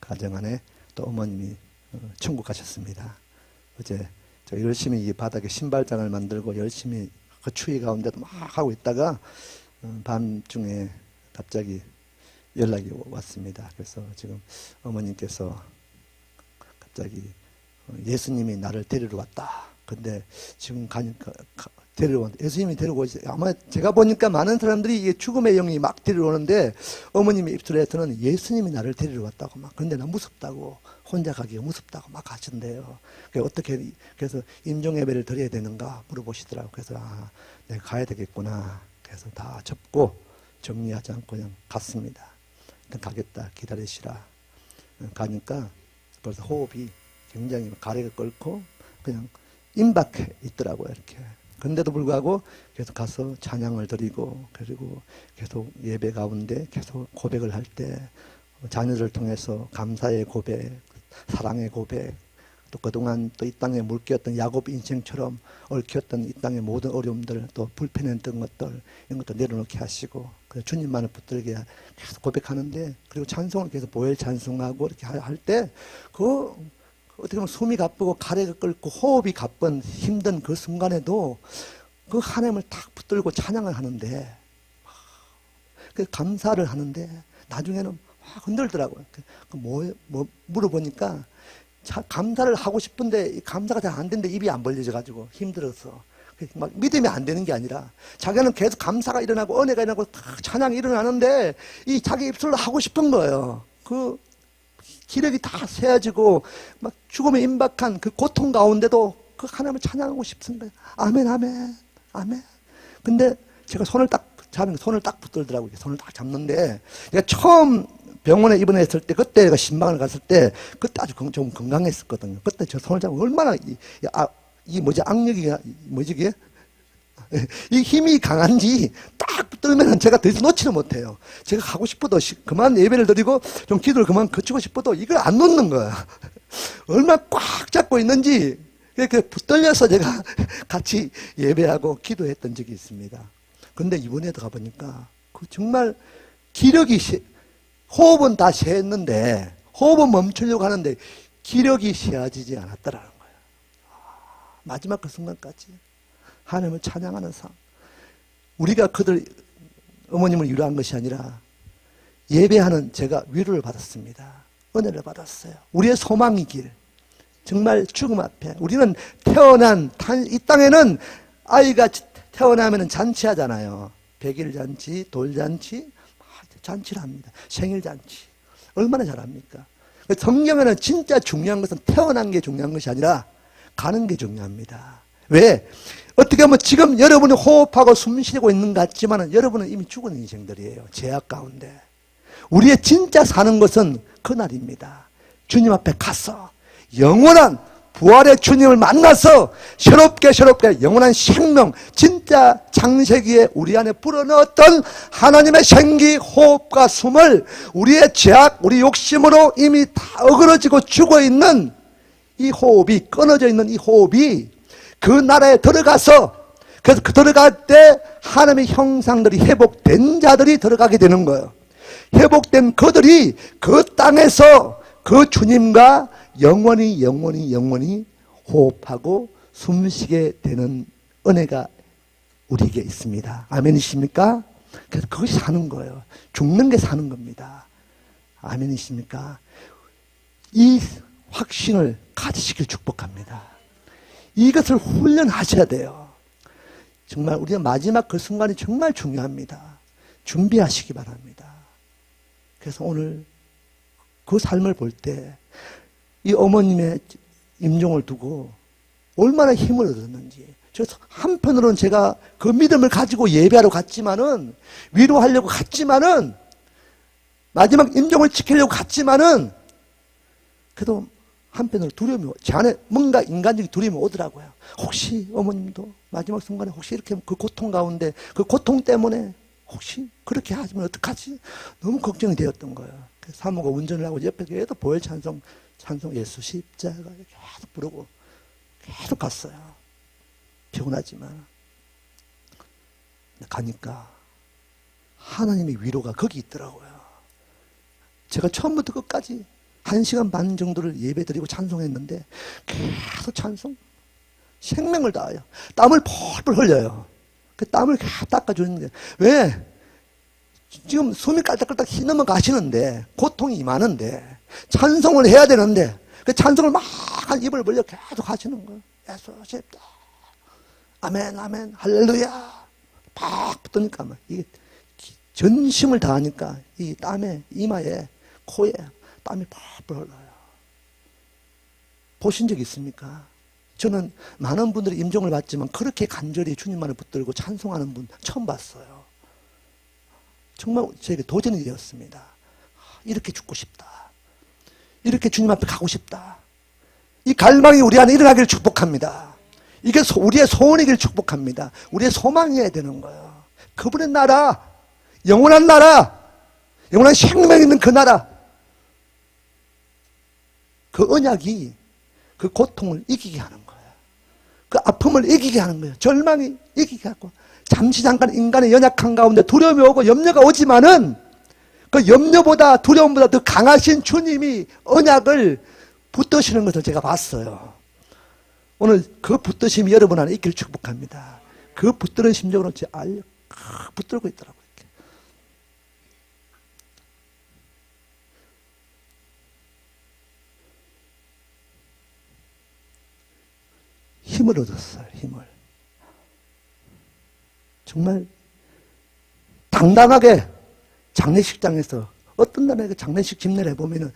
가정 안에 또 어머님이 천국 가셨습니다. 어제 저 열심히 이 바닥에 신발장을 만들고 열심히 그 추위 가운데도 막 하고 있다가 밤중에 갑자기 연락이 왔습니다. 그래서 지금 어머님께서 갑자기 예수님이 나를 데리러 왔다. 근데 지금 가니까 데리러 왔는데 예수님이 데리고 오지. 아마 제가 보니까 많은 사람들이 이게 죽음의 영이 막 데리러 오는데 어머님의 입술에서는 예수님이 나를 데리러 왔다고 막. 근데 나 무섭다고, 혼자 가기가 무섭다고 막 하신대요. 어떻게, 그래서 임종예배를 드려야 되는가 물어보시더라고요. 그래서 내가 가야 되겠구나. 그래서 다 접고 정리하지 않고 그냥 갔습니다. 가겠다, 기다리시라. 가니까 벌써 호흡이 굉장히 가래가 끓고 그냥 임박해 있더라고요. 이렇게. 그런데도 불구하고 계속 가서 찬양을 드리고, 그리고 계속 예배 가운데 계속 고백을 할 때 자녀를 통해서 감사의 고백, 사랑의 고백, 또 그동안 또 이 땅에 물귀었던 야곱 인생처럼 얽혔던 이 땅의 모든 어려움들, 또 불편했던 것들, 이런 것도 내려놓게 하시고, 주님만을 붙들게 계속 고백하는데, 그리고 찬송을 계속 보혈 찬송하고 이렇게 할 때, 어떻게 보면 숨이 가쁘고 가래가 끓고 호흡이 가쁜 힘든 그 순간에도 그 하나님을 딱 붙들고 찬양을 하는데, 그 감사를 하는데 나중에는 확 흔들더라고요. 물어보니까 감사를 하고 싶은데 감사가 잘 안 되는데 입이 안 벌려져가지고 힘들어서 막 믿음이 안 되는 게 아니라 자기는 계속 감사가 일어나고 은혜가 일어나고 찬양이 일어나는데 이 자기 입술로 하고 싶은 거예요. 그 기력이 다 세어지고 막 죽음에 임박한 그 고통 가운데도 그 하나님을 찬양하고 싶은 거예요. 아멘, 아멘, 아멘. 근데 제가 손을 딱 잡으면 손을 딱 붙들더라고요. 손을 딱 잡는데 제가 처음 병원에 입원했을 때, 그때 제가 신방을 갔을 때 그때 아주 좀 건강했었거든요. 그때 저 손을 잡으면 얼마나 악력이 뭐지 이게? 이 힘이 강한지 딱 붙들면 제가 더 이상 놓지를 못해요. 제가 가고 싶어도 그만 예배를 드리고 좀 기도를 그만 거치고 싶어도 이걸 안 놓는 거야. 얼마나 꽉 잡고 있는지 그 붙들려서 제가 같이 예배하고 기도했던 적이 있습니다. 근데 이번에도 가보니까 정말 기력이 호흡은 다 쉬었는데, 호흡은 멈추려고 하는데 기력이 쉬어지지 않았더라는 거예요. 마지막 그 순간까지 하나님을 찬양하는 삶. 우리가 어머님을 위로한 것이 아니라 예배하는 제가 위로를 받았습니다. 은혜를 받았어요. 우리의 소망의 길. 정말 죽음 앞에. 우리는 이 땅에는 아이가 태어나면 잔치하잖아요. 백일잔치, 돌잔치, 잔치를 합니다. 생일잔치. 얼마나 잘합니까? 성경에는 진짜 중요한 것은 태어난 게 중요한 것이 아니라 가는 게 중요합니다. 왜? 어떻게 보면 지금 여러분이 호흡하고 숨 쉬고 있는 것 같지만 여러분은 이미 죽은 인생들이에요. 죄악 가운데. 우리의 진짜 사는 것은 그날입니다. 주님 앞에 가서 영원한 부활의 주님을 만나서 새롭게 영원한 생명, 진짜 창세기에 우리 안에 불어넣었던 하나님의 생기, 호흡과 숨을 우리의 죄악, 우리 욕심으로 이미 다 어그러지고 죽어있는 이 호흡이, 끊어져 있는 이 호흡이 그 나라에 들어가서, 그래서 그 들어갈 때 하나님의 형상들이 회복된 자들이 들어가게 되는 거예요. 회복된 그들이 그 땅에서 그 주님과 영원히 호흡하고 숨쉬게 되는 은혜가 우리에게 있습니다. 아멘이십니까? 그래서 그것이 사는 거예요. 죽는 게 사는 겁니다. 아멘이십니까? 이 확신을 가지시길 축복합니다. 이것을 훈련하셔야 돼요. 정말 우리가 마지막 그 순간이 정말 중요합니다. 준비하시기 바랍니다. 그래서 오늘 그 삶을 볼 때 이 어머님의 임종을 두고 얼마나 힘을 얻었는지. 그래서 한편으로는 제가 그 믿음을 가지고 예배하러 갔지만은, 위로하려고 갔지만은, 마지막 임종을 지키려고 갔지만은, 그래도 한편으로 두려움이, 제 안에 뭔가 인간적인 두려움이 오더라고요. 혹시 어머님도 마지막 순간에 혹시 이렇게 그 고통 가운데, 그 고통 때문에 혹시 그렇게 하시면 어떡하지? 너무 걱정이 되었던 거예요. 사모가 운전을 하고 옆에 계속 보혈 찬송 예수 십자가 계속 부르고 계속 갔어요. 피곤하지만 가니까 하나님의 위로가 거기 있더라고요. 제가 처음부터 끝까지 1시간 반 정도를 예배드리고 찬송했는데 계속 찬송, 생명을 다해요. 땀을 펄펄 흘려요. 그 땀을 계속 닦아주는데, 왜? 지금 숨이 깔딱깔딱 넘어 가시는데, 고통이 많은데, 찬송을 해야 되는데, 그 찬송을 막 한 입을 벌려 계속 하시는 거예요. 예수 십자, 아멘, 아멘, 할렐루야. 팍 붙으니까 막 이게 전심을 다하니까 이 땀에, 이마에, 코에 땀이 펄펄 흘러요. 보신 적 있습니까? 저는 많은 분들이 임종을 받지만 그렇게 간절히 주님만을 붙들고 찬송하는 분 처음 봤어요. 정말 저에게 도전이 되었습니다. 이렇게 죽고 싶다. 이렇게 주님 앞에 가고 싶다. 이 갈망이 우리 안에 일어나기를 축복합니다. 이게 우리의 소원이기를 축복합니다. 우리의 소망이어야 되는 거예요. 그분의 나라, 영원한 나라, 영원한 생명 있는 그 나라, 그 언약이 그 고통을 이기게 하는 거예요. 그 아픔을 이기게 하는 거예요. 절망이 이기게 하고, 잠시 잠깐 인간의 연약한 가운데 두려움이 오고 염려가 오지만은 그 염려보다 두려움보다 더 강하신 주님이 언약을 붙드시는 것을 제가 봤어요. 오늘 그 붙드심이 여러분 안에 있기를 축복합니다. 그 붙드는 심정으로 제 알려 붙들고 있더라고요. 힘을 얻었어요. 힘을. 정말 당당하게 장례식장에서 어떤 날에 장례식 집례를 해보면은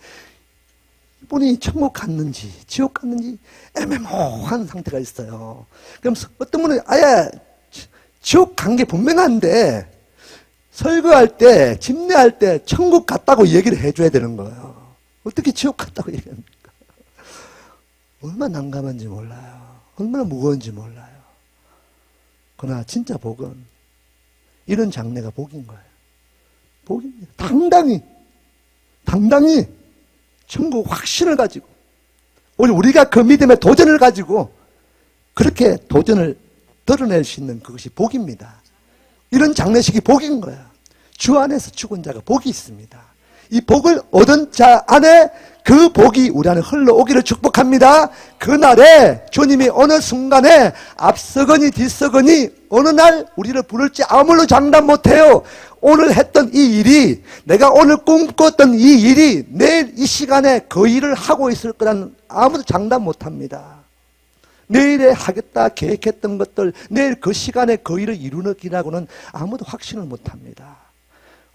이분이 천국 갔는지 지옥 갔는지 애매모호한 상태가 있어요. 그러면서 어떤 분은 아예 지옥 간 게 분명한데 설교할 때 집례할 때 천국 갔다고 얘기를 해줘야 되는 거예요. 어떻게 지옥 갔다고 얘기합니까? 얼마나 난감한지 몰라요. 얼마나 무거운지 몰라요. 그러나 진짜 복은 이런 장례가 복인 거예요. 복입니다. 당당히 천국 확신을 가지고 오늘 우리가 그 믿음의 도전을 가지고 그렇게 도전을 드러낼 수 있는 그것이 복입니다. 이런 장례식이 복인 거야. 주 안에서 죽은 자가 복이 있습니다. 이 복을 얻은 자 안에 그 복이 우리 안에 흘러오기를 축복합니다. 그날에 주님이 어느 순간에 앞서거니 뒤서거니 어느 날 우리를 부를지 아무로 장담 못해요. 오늘 했던 이 일이, 내가 오늘 꿈꿨던 이 일이 내일 이 시간에 그 일을 하고 있을 거라는 아무도 장담 못합니다. 내일에 하겠다 계획했던 것들 내일 그 시간에 그 일을 이루기라고는 아무도 확신을 못합니다.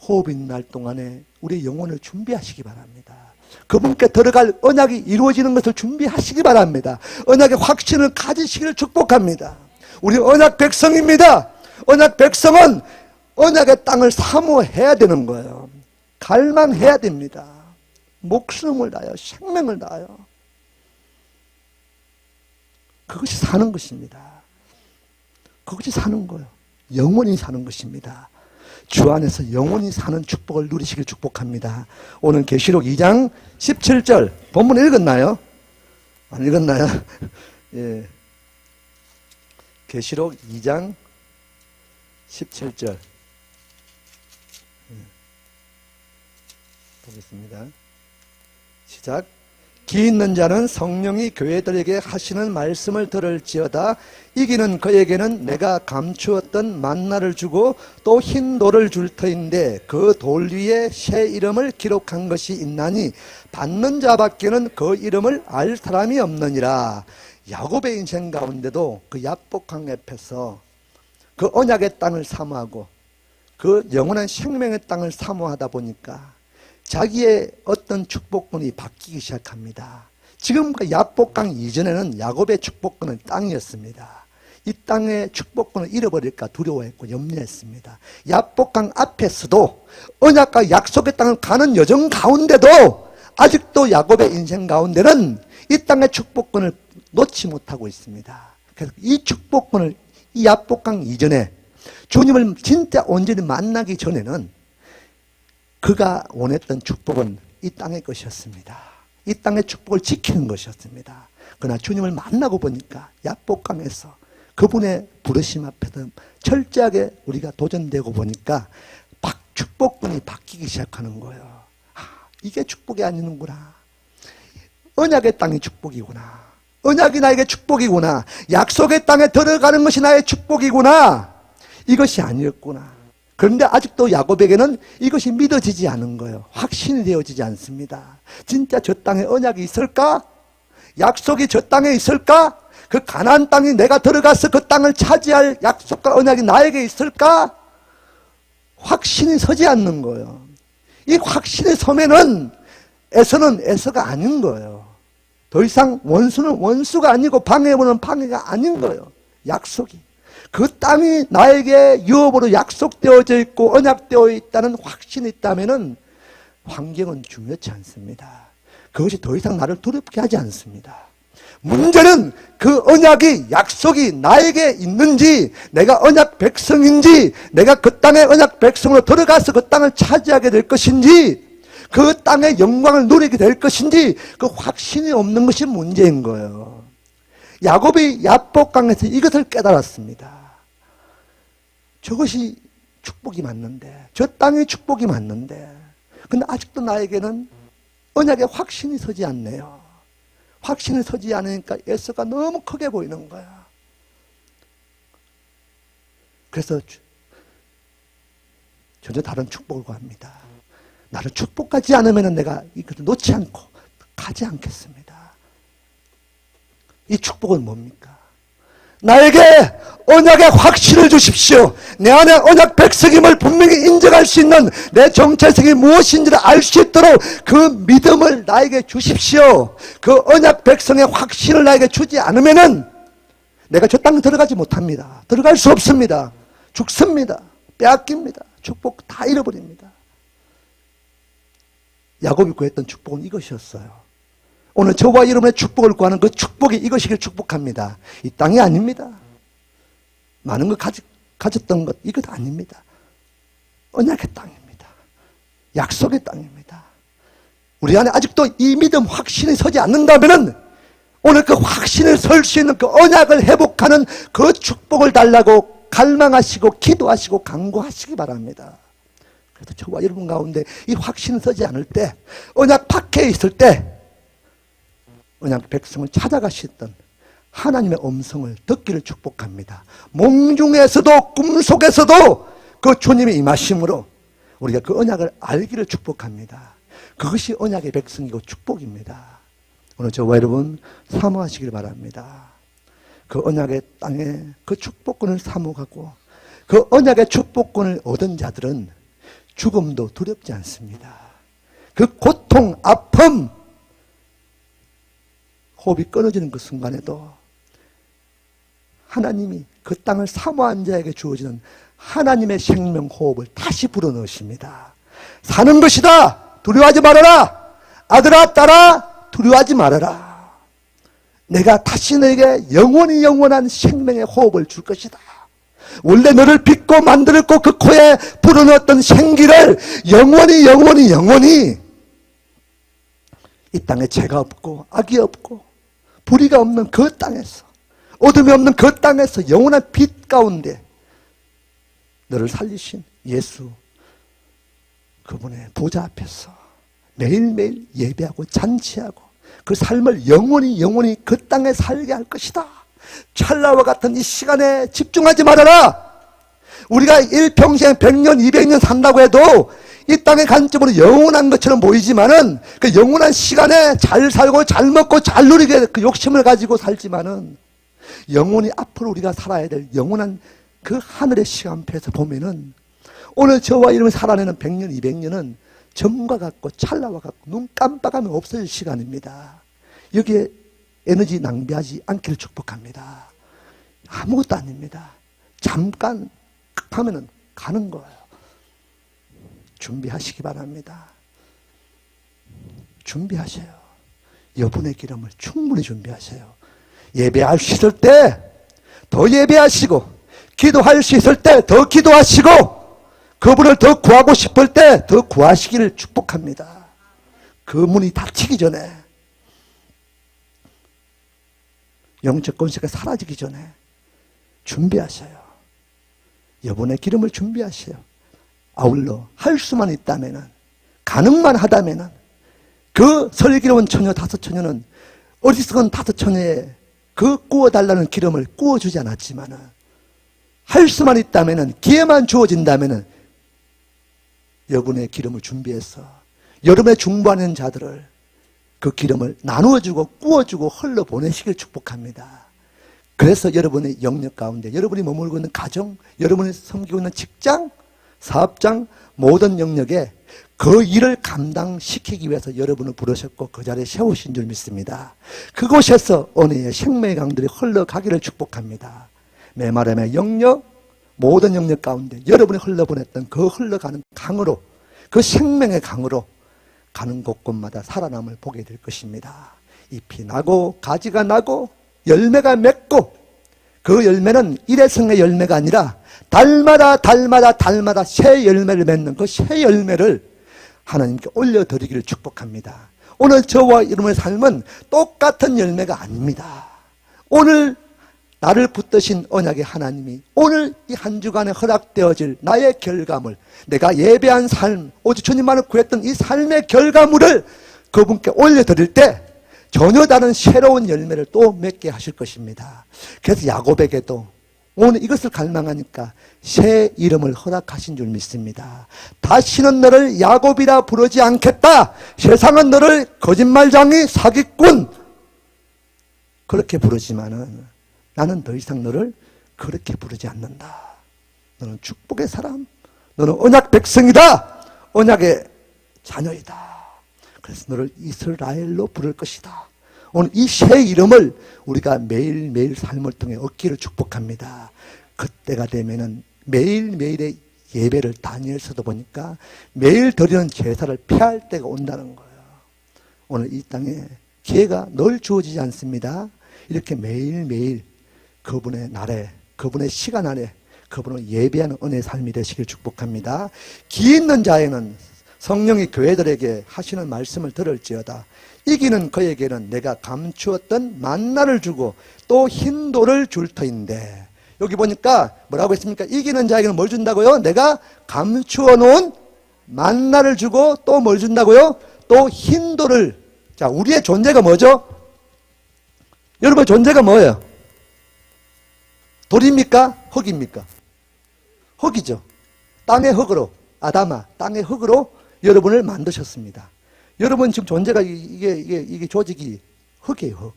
호흡 있는 날 동안에 우리의 영혼을 준비하시기 바랍니다. 그분께 들어갈 언약이 이루어지는 것을 준비하시기 바랍니다. 언약의 확신을 가지시기를 축복합니다. 우리 언약 백성입니다. 언약 백성은 언약의 땅을 사모해야 되는 거예요. 갈망해야 됩니다. 목숨을 다하여 생명을 다하여 그것이 사는 것입니다. 그것이 사는 거예요. 영원히 사는 것입니다. 주 안에서 영원히 사는 축복을 누리시길 축복합니다. 오늘 계시록 2장 17절 본문 읽었나요? 안 읽었나요? 예. 계시록 2장 17절 보겠습니다. 시작. 기 있는 자는 성령이 교회들에게 하시는 말씀을 들을지어다. 이기는 그에게는 내가 감추었던 만나를 주고 또 흰 돌을 줄 터인데 그 돌 위에 새 이름을 기록한 것이 있나니 받는 자밖에는 그 이름을 알 사람이 없느니라. 야곱의 인생 가운데도 그 야복강 앞에서 그 언약의 땅을 사모하고 그 영원한 생명의 땅을 사모하다 보니까 자기의 어떤 축복권이 바뀌기 시작합니다. 지금 그 야복강 이전에는 야곱의 축복권은 땅이었습니다. 이 땅의 축복권을 잃어버릴까 두려워했고 염려했습니다. 야복강 앞에서도 언약과 약속의 땅을 가는 여정 가운데도 아직도 야곱의 인생 가운데는 이 땅의 축복권을 놓지 못하고 있습니다. 그래서 이 축복권을 이 야복강 이전에 주님을 진짜 온전히 만나기 전에는 그가 원했던 축복은 이 땅의 것이었습니다. 이 땅의 축복을 지키는 것이었습니다. 그러나 주님을 만나고 보니까 야복강에서 그분의 부르심 앞에서 철저하게 우리가 도전되고 보니까 축복권이 바뀌기 시작하는 거예요. 이게 축복이 아니는구나. 언약의 땅이 축복이구나. 언약이 나에게 축복이구나. 약속의 땅에 들어가는 것이 나의 축복이구나. 이것이 아니었구나. 그런데 아직도 야곱에게는 이것이 믿어지지 않은 거예요. 확신이 되어지지 않습니다. 진짜 저 땅에 언약이 있을까? 약속이 저 땅에 있을까? 그 가나안 땅이 내가 들어가서 그 땅을 차지할 약속과 언약이 나에게 있을까? 확신이 서지 않는 거예요. 이 확신이 서면은 에서는 에서가 아닌 거예요. 더 이상 원수는 원수가 아니고 방해해보는 방해가 아닌 거예요. 약속이. 그 땅이 나에게 유업으로 약속되어져 있고 언약되어 있다는 확신이 있다면은 환경은 중요치 않습니다. 그것이 더 이상 나를 두렵게 하지 않습니다. 문제는 그 언약이 약속이 나에게 있는지, 내가 언약 백성인지, 내가 그 땅의 언약 백성으로 들어가서 그 땅을 차지하게 될 것인지, 그 땅의 영광을 누리게 될 것인지 그 확신이 없는 것이 문제인 거예요. 야곱이 야복강에서 이것을 깨달았습니다. 저것이 축복이 맞는데, 저 땅의 축복이 맞는데, 근데 아직도 나에게는 언약의 확신이 서지 않네요. 확신이 서지 않으니까 에서가 너무 크게 보이는 거야. 그래서 전혀 다른 축복을 구합니다. 나를 축복하지 않으면 내가 이것을 놓지 않고 가지 않겠습니다. 이 축복은 뭡니까? 나에게 언약의 확신을 주십시오. 내 안에 언약 백성임을 분명히 인정할 수 있는 내 정체성이 무엇인지를 알 수 있도록 그 믿음을 나에게 주십시오. 그 언약 백성의 확신을 나에게 주지 않으면은 내가 저 땅에 들어가지 못합니다. 들어갈 수 없습니다. 죽습니다. 빼앗깁니다. 축복 다 잃어버립니다. 야곱이 구했던 축복은 이것이었어요. 오늘 저와 여러분의 축복을 구하는 그 축복이 이것이길 축복합니다. 이 땅이 아닙니다. 많은 걸 가졌던 것 이것 아닙니다. 언약의 땅입니다. 약속의 땅입니다. 우리 안에 아직도 이 믿음 확신이 서지 않는다면은 오늘 그 확신을 설 수 있는 그 언약을 회복하는 그 축복을 달라고 갈망하시고 기도하시고 간구하시기 바랍니다. 그래서 저와 여러분 가운데 이 확신이 서지 않을 때, 언약 밖에 있을 때 언약 백성을 찾아가셨던 하나님의 음성을 듣기를 축복합니다.梦중에서도 꿈속에서도 그 주님의 임하심으로 우리가 그 언약을 알기를 축복합니다. 그것이 언약의 백성이고 축복입니다. 오늘 저와 여러분 사모하시길 바랍니다. 그 언약의 땅에 그 축복권을 사모하고 그 언약의 축복권을 얻은 자들은 죽음도 두렵지 않습니다. 그 고통, 아픔, 호흡이 끊어지는 그 순간에도 하나님이 그 땅을 사모한 자에게 주어지는 하나님의 생명 호흡을 다시 불어넣으십니다. 사는 것이다. 두려워하지 말아라. 아들아, 딸아, 두려워하지 말아라. 내가 다시 너에게 영원히 영원한 생명의 호흡을 줄 것이다. 원래 너를 빚고 만들었고 그 코에 불어넣었던 생기를 영원히 이 땅에 죄가 없고 악이 없고 불의가 없는 그 땅에서, 어둠이 없는 그 땅에서 영원한 빛 가운데 너를 살리신 예수, 그분의 보좌 앞에서 매일매일 예배하고 잔치하고 그 삶을 영원히 그 땅에 살게 할 것이다. 찰나와 같은 이 시간에 집중하지 말아라. 우리가 일평생 100년 200년 산다고 해도 이 땅의 관점으로 영원한 것처럼 보이지만은 그 영원한 시간에 잘 살고 잘 먹고 잘 누리게 그 욕심을 가지고 살지만은 영원히 앞으로 우리가 살아야 될 영원한 그 하늘의 시간표에서 보면은 오늘 저와 이름을 살아내는 100년 200년은 점과 같고 찰나와 같고 눈 깜빡하면 없어질 시간입니다. 여기에 에너지 낭비하지 않기를 축복합니다. 아무것도 아닙니다. 잠깐 급하면은 가는 거예요. 준비하시기 바랍니다. 준비하세요. 여분의 기름을 충분히 준비하세요. 예배할 수 있을 때 더 예배하시고, 기도할 수 있을 때 더 기도하시고, 그분을 더 구하고 싶을 때 더 구하시기를 축복합니다. 그 문이 닫히기 전에, 영적 권세가 사라지기 전에 준비하셔요. 여분의 기름을 준비하세요. 아울러 할 수만 있다면은, 가능만 하다면은, 그 설기로운 처녀 5처녀는 어리석은 5처녀에 그 구워달라는 기름을 구워주지 않았지만은, 할 수만 있다면은, 기회만 주어진다면은 여분의 기름을 준비해서 여름에 중보하는 자들을 그 기름을 나누어주고 구워주고 흘러보내시길 축복합니다. 그래서 여러분의 영역 가운데, 여러분이 머물고 있는 가정, 여러분이 섬기고 있는 직장, 사업장, 모든 영역에 그 일을 감당시키기 위해서 여러분을 부르셨고 그 자리에 세우신 줄 믿습니다. 그곳에서 은혜의 생명의 강들이 흘러가기를 축복합니다. 메마름의 영역, 모든 영역 가운데 여러분이 흘러보냈던 그 흘러가는 강으로, 그 생명의 강으로 가는 곳곳마다 살아남을 보게 될 것입니다. 잎이 나고 가지가 나고 열매가 맺고, 그 열매는 일회성의 열매가 아니라 달마다 새 열매를 맺는 그 새 열매를 하나님께 올려드리기를 축복합니다. 오늘 저와 여러분의 삶은 똑같은 열매가 아닙니다. 오늘 나를 붙드신 언약의 하나님이 오늘 이 한 주간에 허락되어질 나의 결과물, 내가 예배한 삶, 오직 주님만을 구했던 이 삶의 결과물을 그분께 올려드릴 때 전혀 다른 새로운 열매를 또 맺게 하실 것입니다. 그래서 야곱에게도 오늘 이것을 갈망하니까 새 이름을 허락하신 줄 믿습니다. 다시는 너를 야곱이라 부르지 않겠다. 세상은 너를 거짓말쟁이, 사기꾼 그렇게 부르지만은 나는 더 이상 너를 그렇게 부르지 않는다. 너는 축복의 사람, 너는 언약 백성이다. 언약의 자녀이다. 그래서 너를 이스라엘로 부를 것이다. 오늘 이 새 이름을 우리가 매일매일 삶을 통해 얻기를 축복합니다. 그때가 되면은 매일매일의 예배를 다니엘서도 보니까 매일 드리는 제사를 피할 때가 온다는 거예요. 오늘 이 땅에 기회가 늘 주어지지 않습니다. 이렇게 매일매일 그분의 날에, 그분의 시간 안에 그분을 예배하는 은혜의 삶이 되시길 축복합니다. 기 있는 자에는 성령이 교회들에게 하시는 말씀을 들을지어다. 이기는 그에게는 내가 감추었던 만나를 주고 또 흰돌을 줄 터인데, 여기 보니까 뭐라고 했습니까? 이기는 자에게는 뭘 준다고요? 내가 감추어 놓은 만나를 주고 또 뭘 준다고요? 또 흰돌을. 자, 우리의 존재가 뭐죠? 여러분 존재가 뭐예요? 돌입니까? 흙입니까? 흙이죠. 땅의 흙으로, 아담아, 땅의 흙으로 여러분을 만드셨습니다. 여러분 지금 존재가 이게 조직이 흙이에요, 흙.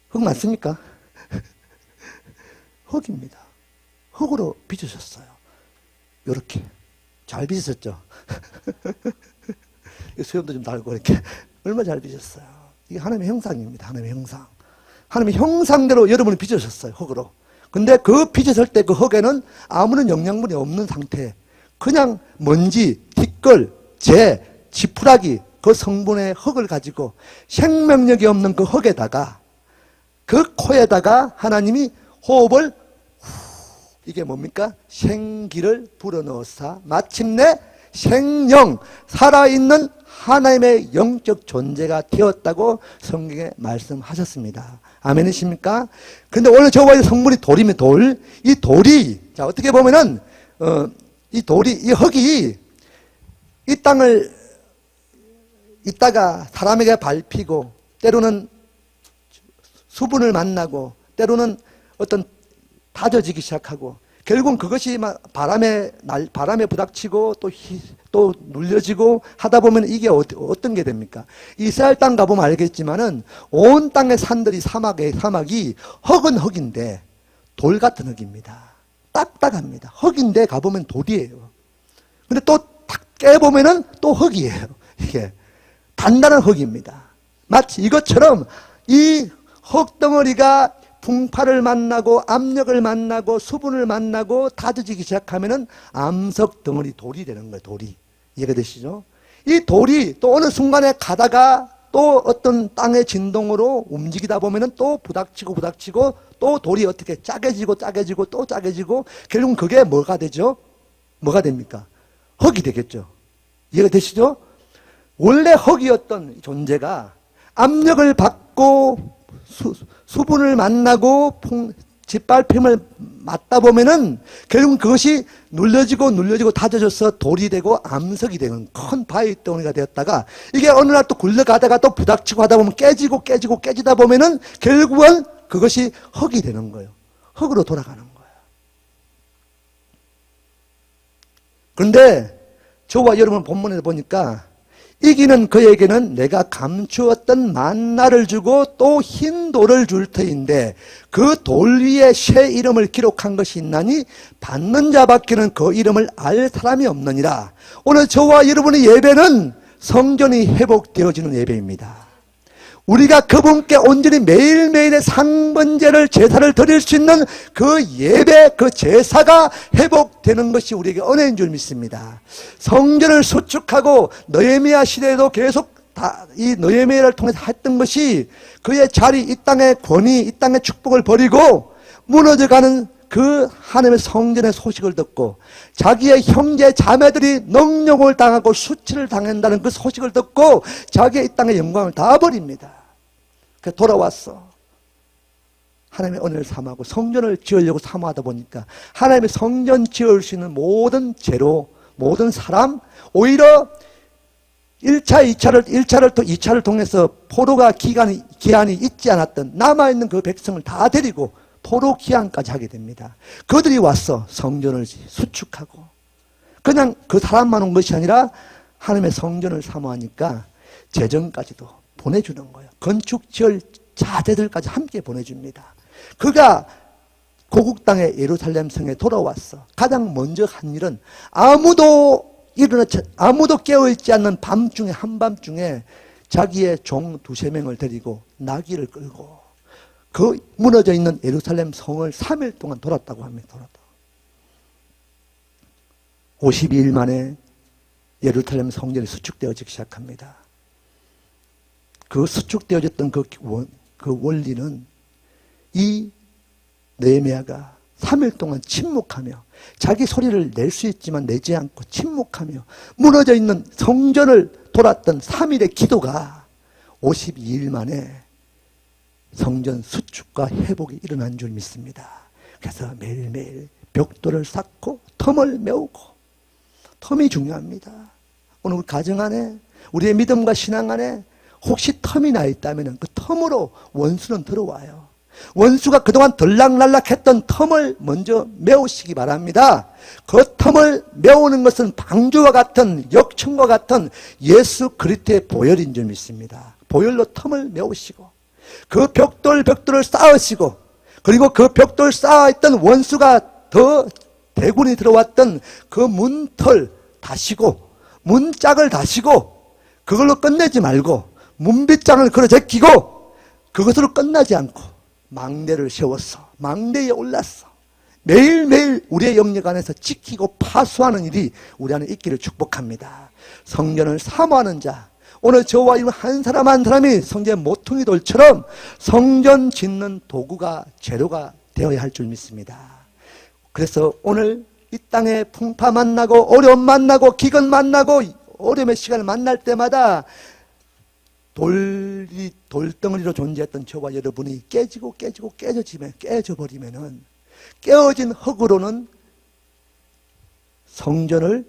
흙 맞습니까? 흙입니다. 흙으로 빚으셨어요. 이렇게 잘 빚으셨죠. 수염도 좀 달고 이렇게 얼마나 잘 빚었어요. 이게 하나님의 형상입니다. 하나님의 형상. 하나님의 형상대로 여러분을 빚으셨어요. 흙으로. 근데 그 빚었을 때 그 흙에는 아무런 영양분이 없는 상태, 그냥 먼지, 티끌, 재, 지푸라기, 그 성분의 흙을 가지고 생명력이 없는 그 흙에다가, 그 코에다가 하나님이 호흡을 이게 뭡니까? 생기를 불어넣어서 마침내 생명, 살아있는 하나님의 영적 존재가 되었다고 성경에 말씀하셨습니다. 아멘이십니까? 근데 오늘 저와 성분이 돌이면 돌, 이 돌이, 자, 어떻게 보면은, 이 돌이, 이 흙이 이 땅을 있다가 사람에게 밟히고, 때로는 수분을 만나고, 때로는 어떤 다져지기 시작하고, 결국은 그것이 막 바람에 부닥치고 또 눌려지고 하다 보면 이게 어떤 게 됩니까? 이스라엘 땅 가보면 알겠지만은 온 땅의 산들이 사막이 흙은 흙인데 돌 같은 흙입니다. 딱딱합니다. 흙인데 가보면 돌이에요. 근데 또 탁 깨보면은 또 흙이에요. 이게 단단한 흙입니다. 마치 이것처럼 이 흙덩어리가 풍파를 만나고 압력을 만나고 수분을 만나고 다져지기 시작하면은 암석 덩어리 돌이 되는 거예요. 돌이. 이해가 되시죠? 이 돌이 또 어느 순간에 가다가 또 어떤 땅의 진동으로 움직이다 보면은 또 부닥치고 또 돌이 어떻게 짜개지고 또 짜개지고 결국은 그게 뭐가 되죠? 뭐가 됩니까? 흙이 되겠죠. 이해가 되시죠? 원래 흙이었던 존재가 압력을 받고 수분을 만나고 짓밟힘을 맞다 보면은 결국은 그것이 눌려지고 다져져서 돌이 되고 암석이 되는 큰 바위 덩어리가 되었다가 이게 어느 날 또 굴러가다가 또 부닥치고 하다 보면 깨지다 보면은 결국은 그것이 흙이 되는 거예요. 흙으로 돌아가는 거예요. 그런데 저와 여러분 본문에 보니까 이기는 그에게는 내가 감추었던 만나를 주고 또 흰 돌을 줄 터인데 그 돌 위에 새 이름을 기록한 것이 있나니 받는 자밖에는 그 이름을 알 사람이 없느니라. 오늘 저와 여러분의 예배는 성전이 회복되어지는 예배입니다. 우리가 그분께 온전히 매일매일의 상번제를 제사를 드릴 수 있는 그 예배, 그 제사가 회복되는 것이 우리에게 은혜인 줄 믿습니다. 성전을 수축하고 느헤미야 시대에도 계속 이 느헤미야를 통해서 했던 것이 그의 자리, 이 땅의 권위, 이 땅의 축복을 버리고 무너져가는 그 하나님의 성전의 소식을 듣고 자기의 형제 자매들이 능욕을 당하고 수치를 당한다는 그 소식을 듣고 자기의 이 땅의 영광을 다 버립니다. 그래서 돌아왔어. 하나님의 은혜를 삼하고 성전을 지으려고 사모하다 보니까 하나님의 성전 지을 수 있는 모든 재료, 모든 사람, 오히려 1차, 2차를 통해서 포로가 기한이 있지 않았던 남아있는 그 백성을 다 데리고 포로 기한까지 하게 됩니다. 그들이 와서 성전을 수축하고 그냥 그 사람만 온 것이 아니라 하나님의 성전을 사모하니까 재정까지도 보내주는 거예요. 건축 지을 자재들까지 함께 보내줍니다. 그가 고국 땅의 예루살렘 성에 돌아왔어. 가장 먼저 한 일은 아무도 깨어있지 않는 밤중에 한밤중에 자기의 종 2-3명을 데리고 나귀를 끌고 그 무너져 있는 예루살렘 성을 3일 동안 돌았다고 합니다. 52일 만에 예루살렘 성전이 수축되어지기 시작합니다. 그 수축되어졌던 그 원리는 이 느헤미야가 3일 동안 침묵하며 자기 소리를 낼 수 있지만 내지 않고 침묵하며 무너져 있는 성전을 돌았던 3일의 기도가 52일 만에 성전 수축과 회복이 일어난 줄 믿습니다. 그래서 매일매일 벽돌을 쌓고 텀을 메우고, 텀이 중요합니다. 오늘 우리 가정 안에, 우리의 믿음과 신앙 안에 혹시 텀이 나 있다면 그 텀으로 원수는 들어와요. 원수가 그동안 들락날락했던 텀을 먼저 메우시기 바랍니다. 그 텀을 메우는 것은 방주와 같은, 역청과 같은 예수 그리스도의 보혈인 줄 믿습니다. 보혈로 텀을 메우시고 그 벽돌을 쌓으시고, 그리고 그 벽돌 쌓아있던 원수가 더 대군이 들어왔던 그 문털 다시고 문짝을 다시고 그걸로 끝내지 말고 문빗장을 걸어 제끼고 그것으로 끝나지 않고 망대를 세웠어. 망대에 올랐어. 매일매일 우리의 영역 안에서 지키고 파수하는 일이 우리 안에 있기를 축복합니다. 성전을 사모하는 자, 오늘 저와 이런 한 사람 한 사람이 성전의 모퉁이 돌처럼 성전 짓는 도구가 재료가 되어야 할 줄 믿습니다. 그래서 오늘 이 땅에 풍파 만나고 어려움 만나고 기근 만나고 어려움의 시간을 만날 때마다 돌덩어리로 존재했던 저와 여러분이 깨져버리면은 깨어진 흙으로는 성전을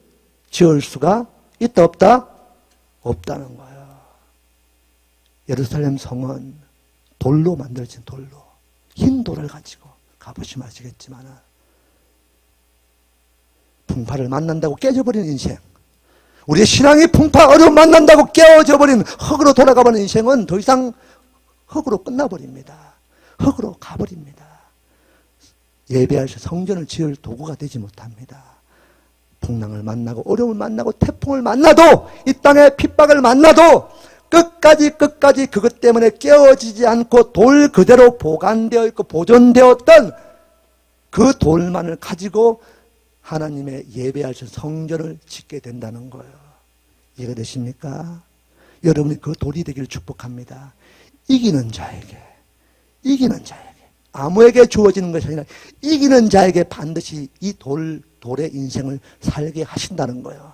지을 수가 있다 없다? 없다는 거예요. 예루살렘 성은 돌로 만들어진 돌로, 흰 돌을 가지고 가보시면 아시겠지만 풍파를 만난다고 깨져버린 인생, 우리의 신앙이 풍파 어려움 만난다고 깨어져버린 흙으로 돌아가버린 인생은 더 이상 흙으로 끝나버립니다. 흙으로 가버립니다. 예배할 때 성전을 지을 도구가 되지 못합니다. 풍랑을 만나고 어려움을 만나고 태풍을 만나도 이 땅의 핍박을 만나도 끝까지 그것 때문에 깨어지지 않고 돌 그대로 보관되어 있고 보존되었던 그 돌만을 가지고 하나님의 예배할 때 성전을 짓게 된다는 거예요. 이해가 되십니까? 여러분이 그 돌이 되기를 축복합니다. 이기는 자에게 아무에게 주어지는 것이 아니라 이기는 자에게 반드시 이 돌의 인생을 살게 하신다는 거예요.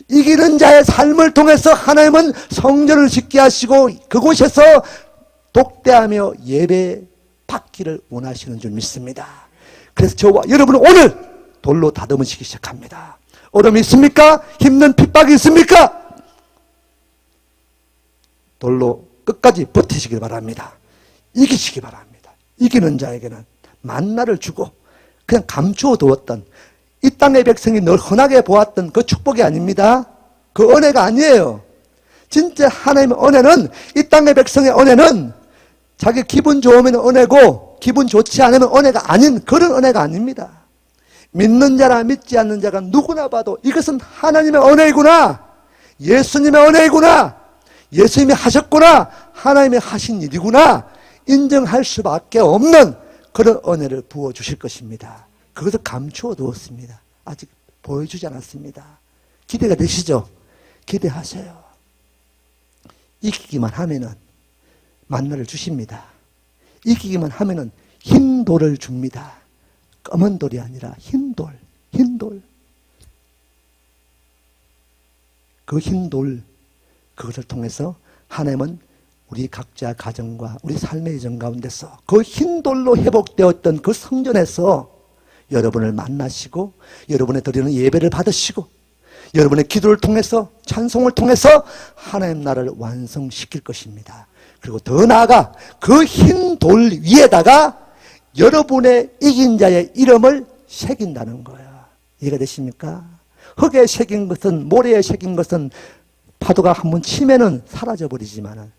이기는 자의 삶을 통해서 하나님은 성전을 짓게 하시고 그곳에서 독대하며 예배 받기를 원하시는 줄 믿습니다. 그래서 저와 여러분은 오늘 돌로 다듬으시기 시작합니다. 어려움이 있습니까? 힘든 핍박이 있습니까? 돌로 끝까지 버티시길 바랍니다. 이기시기 바랍니다. 이기는 자에게는 만나를 주고 그냥 감추어 두었던 이 땅의 백성이 늘 흔하게 보았던 그 축복이 아닙니다. 그 은혜가 아니에요. 진짜 하나님의 은혜는, 이 땅의 백성의 은혜는 자기 기분 좋으면 은혜고 기분 좋지 않으면 은혜가 아닌 그런 은혜가 아닙니다. 믿는 자나 믿지 않는 자가 누구나 봐도 이것은 하나님의 은혜이구나, 예수님의 은혜이구나, 예수님이 하셨구나, 하나님이 하신 일이구나 인정할 수밖에 없는 그런 은혜를 부어주실 것입니다. 그것을 감추어 두었습니다. 아직 보여주지 않았습니다. 기대가 되시죠? 기대하세요. 이기기만 하면은 만나를 주십니다. 이기기만 하면은 흰 돌을 줍니다. 검은 돌이 아니라 흰 돌. 그 흰 돌, 그것을 통해서 하나님은 우리 각자 가정과 우리 삶의 여정 가운데서 그 흰 돌로 회복되었던 그 성전에서 여러분을 만나시고 여러분의 드리는 예배를 받으시고 여러분의 기도를 통해서 찬송을 통해서 하나님 나라를 완성시킬 것입니다. 그리고 더 나아가 그 흰 돌 위에다가 여러분의 이긴 자의 이름을 새긴다는 거예요. 이해가 되십니까? 흙에 새긴 것은, 모래에 새긴 것은 파도가 한번 치면은 사라져버리지만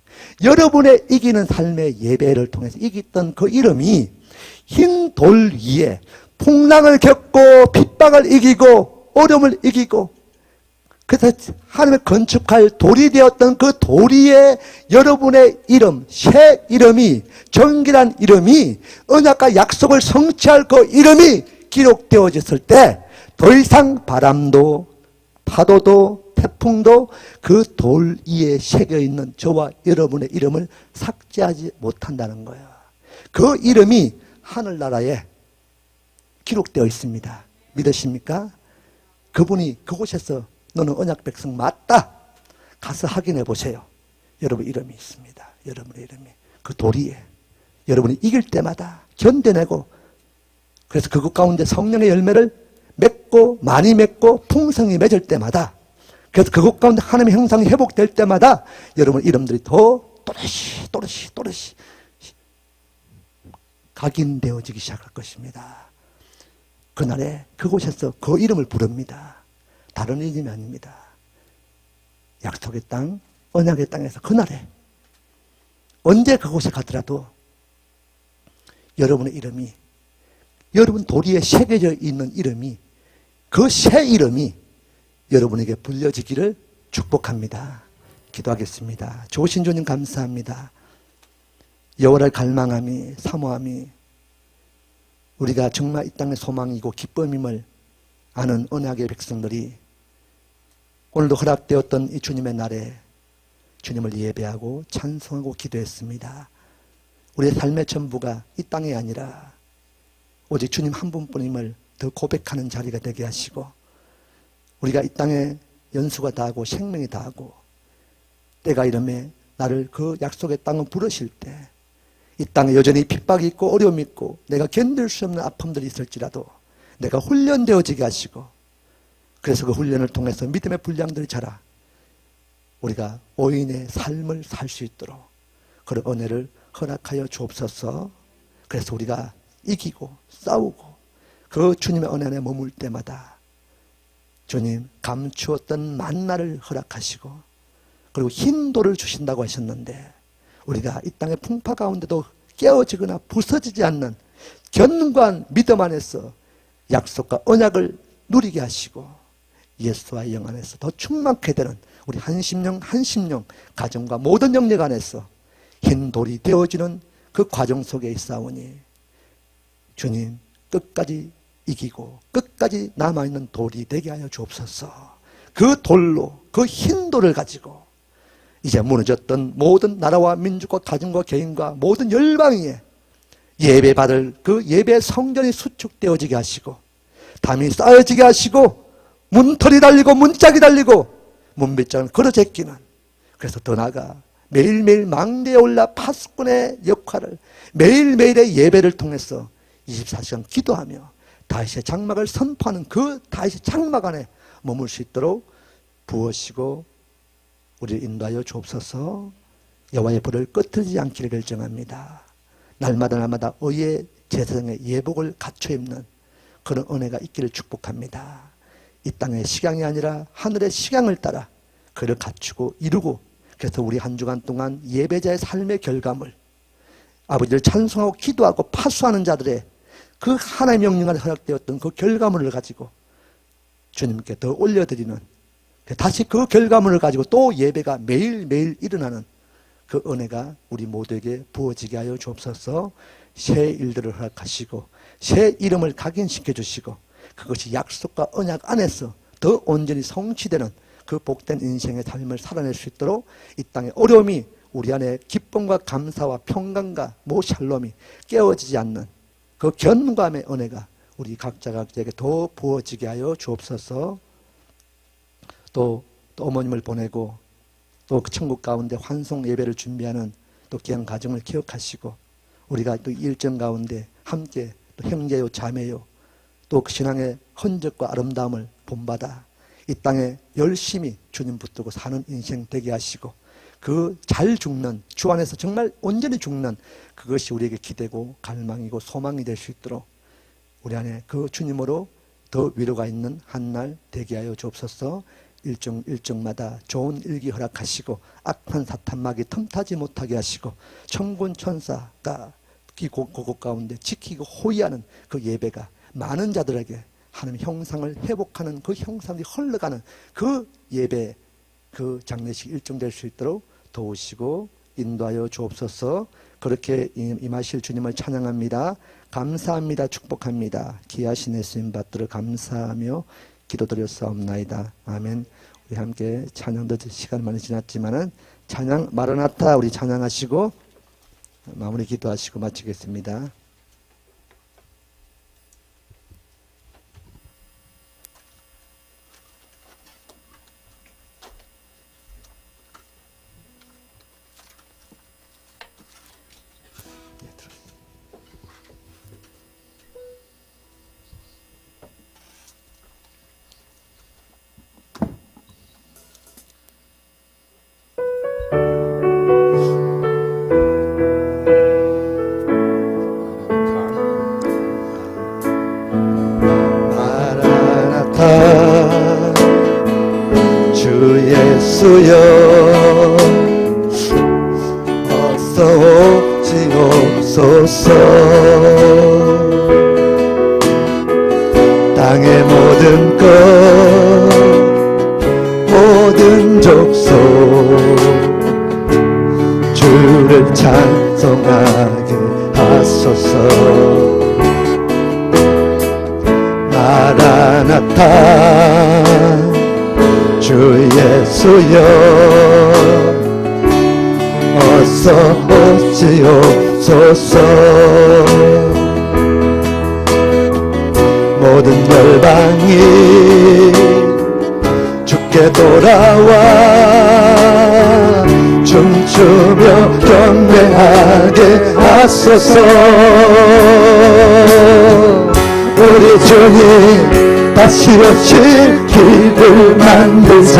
여러분의 이기는 삶의 예배를 통해서 이겼던 그 이름이 흰 돌 위에 풍랑을 겪고 핍박을 이기고 어려움을 이기고 그래서 하나님의 건축할 돌이 되었던 그 돌 위에 여러분의 이름, 새 이름이, 정결한 이름이, 언약과 약속을 성취할 그 이름이 기록되어졌을 때 더 이상 바람도 파도도 태풍도 그 돌 위에 새겨있는 저와 여러분의 이름을 삭제하지 못한다는 거예요. 그 이름이 하늘나라에 기록되어 있습니다. 믿으십니까? 그분이 그곳에서 너는 언약 백성 맞다. 가서 확인해 보세요. 여러분 이름이 있습니다. 여러분의 이름이. 그 도리에 여러분이 이길 때마다 견뎌내고 그래서 그것 가운데 성령의 열매를 맺고 많이 맺고 풍성히 맺을 때마다 그래서 그것 가운데 하나님의 형상이 회복될 때마다 여러분 이름들이 더 또렷이 각인되어지기 시작할 것입니다. 그날에 그곳에서 그 이름을 부릅니다. 다른 이름이 아닙니다. 약속의 땅, 언약의 땅에서 그날에 언제 그곳에 가더라도 여러분의 이름이, 여러분 도리에 새겨져 있는 이름이, 그 새 이름이 여러분에게 불려지기를 축복합니다. 기도하겠습니다. 좋으신 주님 감사합니다. 여호와를 갈망함이 사모함이 우리가 정말 이 땅의 소망이고 기쁨임을 아는 언약의 백성들이 오늘도 허락되었던 이 주님의 날에 주님을 예배하고 찬송하고 기도했습니다. 우리의 삶의 전부가 이 땅이 아니라 오직 주님 한 분뿐임을 더 고백하는 자리가 되게 하시고 우리가 이 땅에 연수가 다하고 생명이 다하고 때가 이름에 나를 그 약속의 땅에 부르실 때 이 땅에 여전히 핍박이 있고 어려움이 있고 내가 견딜 수 없는 아픔들이 있을지라도 내가 훈련되어지게 하시고 그래서 그 훈련을 통해서 믿음의 분량들이 자라 우리가 오인의 삶을 살 수 있도록 그런 은혜를 허락하여 주옵소서. 그래서 우리가 이기고 싸우고 그 주님의 은혜 안에 머물 때마다 주님 감추었던 만나를 허락하시고 그리고 흰 돌을 주신다고 하셨는데 우리가 이 땅의 풍파 가운데도 깨어지거나 부서지지 않는 견고한 믿음 안에서 약속과 언약을 누리게 하시고 예수와 영 안에서 더 충만케 되는 우리 한 심령 가정과 모든 영역 안에서 흰 돌이 되어지는 그 과정 속에 있사오니 주님 끝까지 이기고 끝까지 남아있는 돌이 되게 하여 주옵소서. 그 돌로 그 흰 돌을 가지고 이제 무너졌던 모든 나라와 민족과 가정과 개인과 모든 열방에 예배받을 그 예배 성전이 수축되어지게 하시고 담이 쌓여지게 하시고 문털이 달리고 문짝이 달리고 문빗장을 걸어제끼는 그래서 더 나아가 매일매일 망대에 올라 파수꾼의 역할을 매일매일의 예배를 통해서 24시간 기도하며 다윗의 장막을 선포하는 그 다윗의 장막 안에 머물 수 있도록 부으시고 우리를 인도하여 주옵소서. 여호와의 불을 끄트리지 않기를 결정합니다. 날마다 의의 제사장의 예복을 갖춰 입는 그런 은혜가 있기를 축복합니다. 이 땅의 식양이 아니라 하늘의 식양을 따라 그를 갖추고 이루고 그래서 우리 한 주간 동안 예배자의 삶의 결과물 아버지를 찬송하고 기도하고 파수하는 자들의 그 하나님의 명령 안에 허락되었던 그 결과물을 가지고 주님께 더 올려드리는 다시 그 결과물을 가지고 또 예배가 매일매일 일어나는 그 은혜가 우리 모두에게 부어지게 하여 주옵소서. 새 일들을 허락하시고 새 이름을 각인시켜 주시고 그것이 약속과 언약 안에서 더 온전히 성취되는 그 복된 인생의 삶을 살아낼 수 있도록 이 땅의 어려움이 우리 안에 기쁨과 감사와 평강과 샬롬이 깨어지지 않는 그 견고함의 은혜가 우리 각자에게 더 부어지게 하여 주옵소서. 또 어머님을 보내고 또 그 천국 가운데 환송 예배를 준비하는 또 귀한 가정을 기억하시고 우리가 또 일정 가운데 함께 또 형제요 자매요 또 그 신앙의 흔적과 아름다움을 본받아 이 땅에 열심히 주님 붙들고 사는 인생 되게 하시고 그 잘 죽는 주 안에서 정말 온전히 죽는 그것이 우리에게 기대고 갈망이고 소망이 될 수 있도록 우리 안에 그 주님으로 더 위로가 있는 한날 되게 하여 주옵소서. 일정마다 좋은 일기 허락하시고 악한 사탄막이 틈타지 못하게 하시고 천군 천사가 고국 가운데 지키고 호위하는 그 예배가 많은 자들에게 하나님의 형상을 회복하는 그 형상이 흘러가는 그 예배 그 장례식 일정될 수 있도록 도우시고 인도하여 주옵소서. 그렇게 임하실 주님을 찬양합니다. 감사합니다. 축복합니다. 귀하신 예수님 받들어 감사하며 기도드렸사옵나이다. 아멘. 우리 함께 찬양도 시간 많이 지났지만은 찬양 마라나타 우리 찬양하시고 마무리 기도하시고 마치겠습니다. 주 예수여 어서 오시옵소서. 땅의 모든 것 모든 족속 찬송하게 하소서. 마라나타 주 예수여 어서 오시옵소서. 모든 열방이 주께 돌아와 춤추며 경배하게 하소서. 우리 주님 다시 오실 길을 만들자.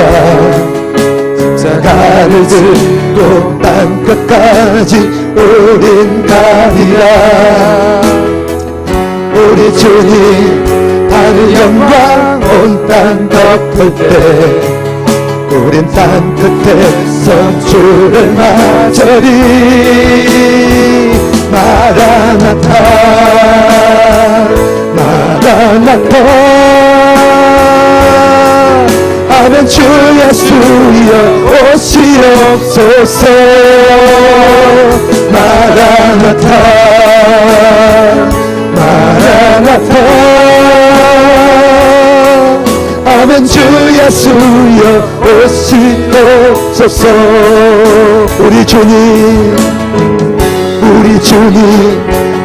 십자가를 들고 땅끝까지 우린 가리라. 우리 주님 하늘 영광 온 땅 덮을 때 우린 땅끝에서 주를 맞으리. 마라나타 마라나타 아멘. 주 예수여 오시옵소서. 마라나타 마라나타 아멘. 주 예수여 오시옵소서. 우리 주님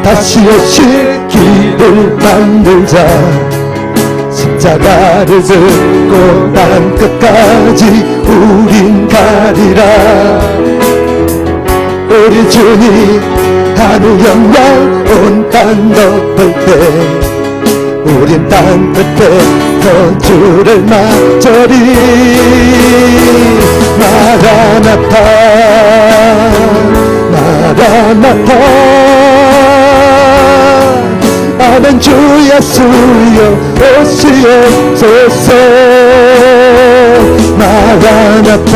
다시 오실 길을 만들자. 십자가를 들고 땅끝까지 우린 가리라. 우리 주님 하늘 영광 온 땅 덮을 때 우린 땅끝에서 주를 맞으리. 마라나타 마라나타 아멘. 주 예수여 오시옵소서. 마라나타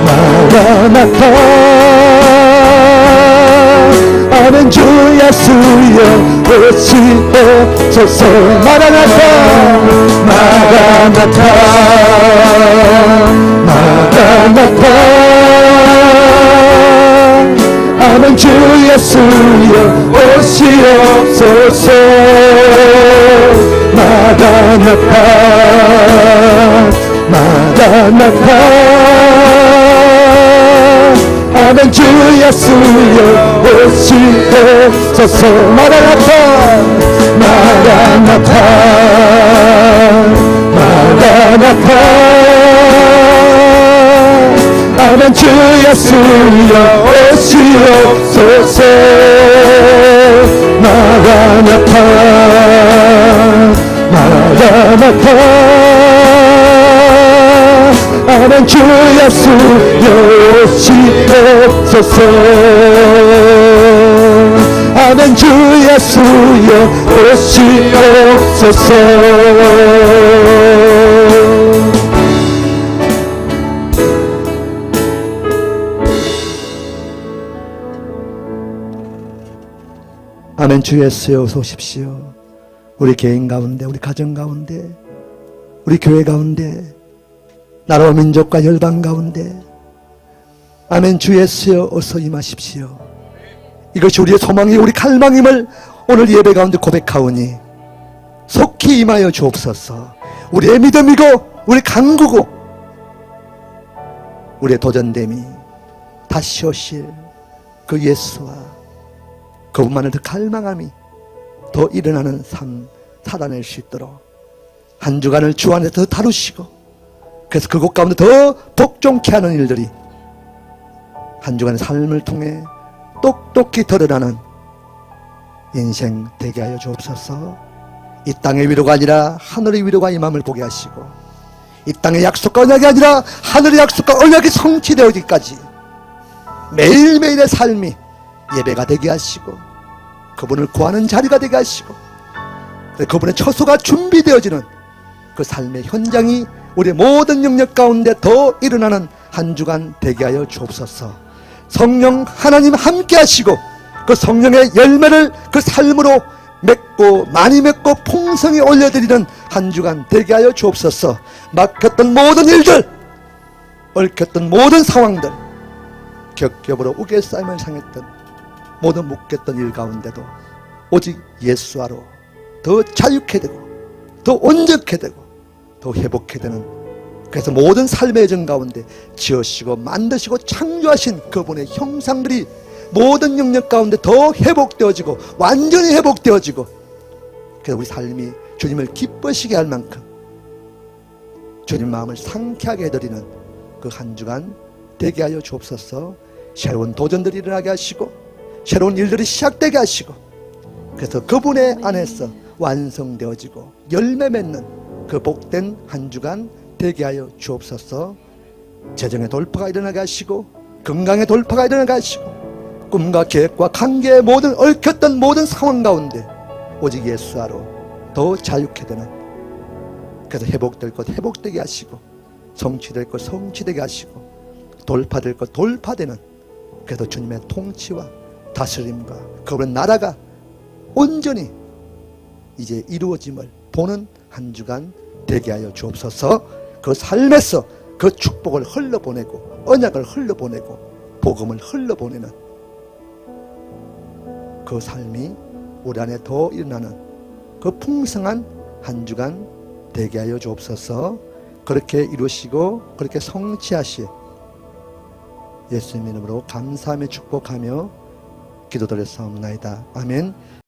마라나타 아멘. 주 예수여 오시옵소서. 마라나타 마라나타 마라나타 아멘. 주 예수여 오시옵소서. 마라나타 마라나타 아멘. 주 예수여 오시옵소서. 마라나타 마라나타 마라나타 아멘. 주 예수여 오시옵소서. 마라나타 마라나타 아멘. 주 예수여 오시옵소서. 아멘. 주 예수여 오시옵소서. 아멘. 주 예수여 어서 오십시오. 우리 개인 가운데, 우리 가정 가운데, 우리 교회 가운데, 나라와 민족과 열방 가운데 아멘. 주 예수여 어서 임하십시오. 이것이 우리의 소망이 우리 갈망임을 오늘 예배 가운데 고백하오니 속히 임하여 주옵소서. 우리의 믿음이고 우리 간구고 우리의 도전됨이 다시 오실 그 예수와 그분만을 더 갈망함이 더 일어나는 삶 살아낼 수 있도록 한 주간을 주 안에서 더 다루시고 그래서 그곳 가운데 더 복종케 하는 일들이 한 주간의 삶을 통해 똑똑히 드러나는 인생 되게 하여 주옵소서. 이 땅의 위로가 아니라 하늘의 위로가 임함을 보게 하시고 이 땅의 약속과 언약이 아니라 하늘의 약속과 언약이 성취되어지기까지 매일매일의 삶이 예배가 되게 하시고 그분을 구하는 자리가 되게 하시고 그분의 처소가 준비되어지는 그 삶의 현장이 우리의 모든 영역 가운데 더 일어나는 한 주간 되게 하여 주옵소서. 성령 하나님 함께 하시고 그 성령의 열매를 그 삶으로 맺고 많이 맺고 풍성히 올려드리는 한 주간 되게 하여 주옵소서. 막혔던 모든 일들, 얽혔던 모든 상황들 겹겹으로 우겨싸임을 상했던 모든 묶였던 일 가운데도 오직 예수와로 더 자유케 되고 더 온전케 되고 더 회복케 되는, 그래서 모든 삶의 여정 가운데 지으시고 만드시고 창조하신 그분의 형상들이 모든 영역 가운데 더 회복되어지고 완전히 회복되어지고, 그래서 우리 삶이 주님을 기뻐시게 할 만큼 주님 마음을 상쾌하게 해드리는 그 한 주간 되게 하여 주옵소서. 새로운 도전들이 일어나게 하시고 새로운 일들이 시작되게 하시고, 그래서 그분의 안에서 완성되어지고 열매 맺는 그 복된 한 주간 되게 하여 주옵소서. 재정의 돌파가 일어나게 하시고 건강의 돌파가 일어나게 하시고 꿈과 계획과 관계의 모든 얽혔던 모든 상황 가운데 오직 예수하로 더 자유케 되는, 그래서 회복될 것 회복되게 하시고 성취될 것 성취되게 하시고 돌파될 것 돌파되는, 그래서 주님의 통치와 다스림과 그분의 나라가 온전히 이제 이루어짐을 보는 한 주간 되게 하여 주옵소서. 그 삶에서 그 축복을 흘러보내고 언약을 흘러보내고 복음을 흘러보내는 그 삶이 우리 안에 더 일어나는 그 풍성한 한 주간 되게 하여 주옵소서. 그렇게 이루시고 그렇게 성취하시 예수님 이름으로 감사하며 축복하며 기도드렸사옵나이다. 아멘.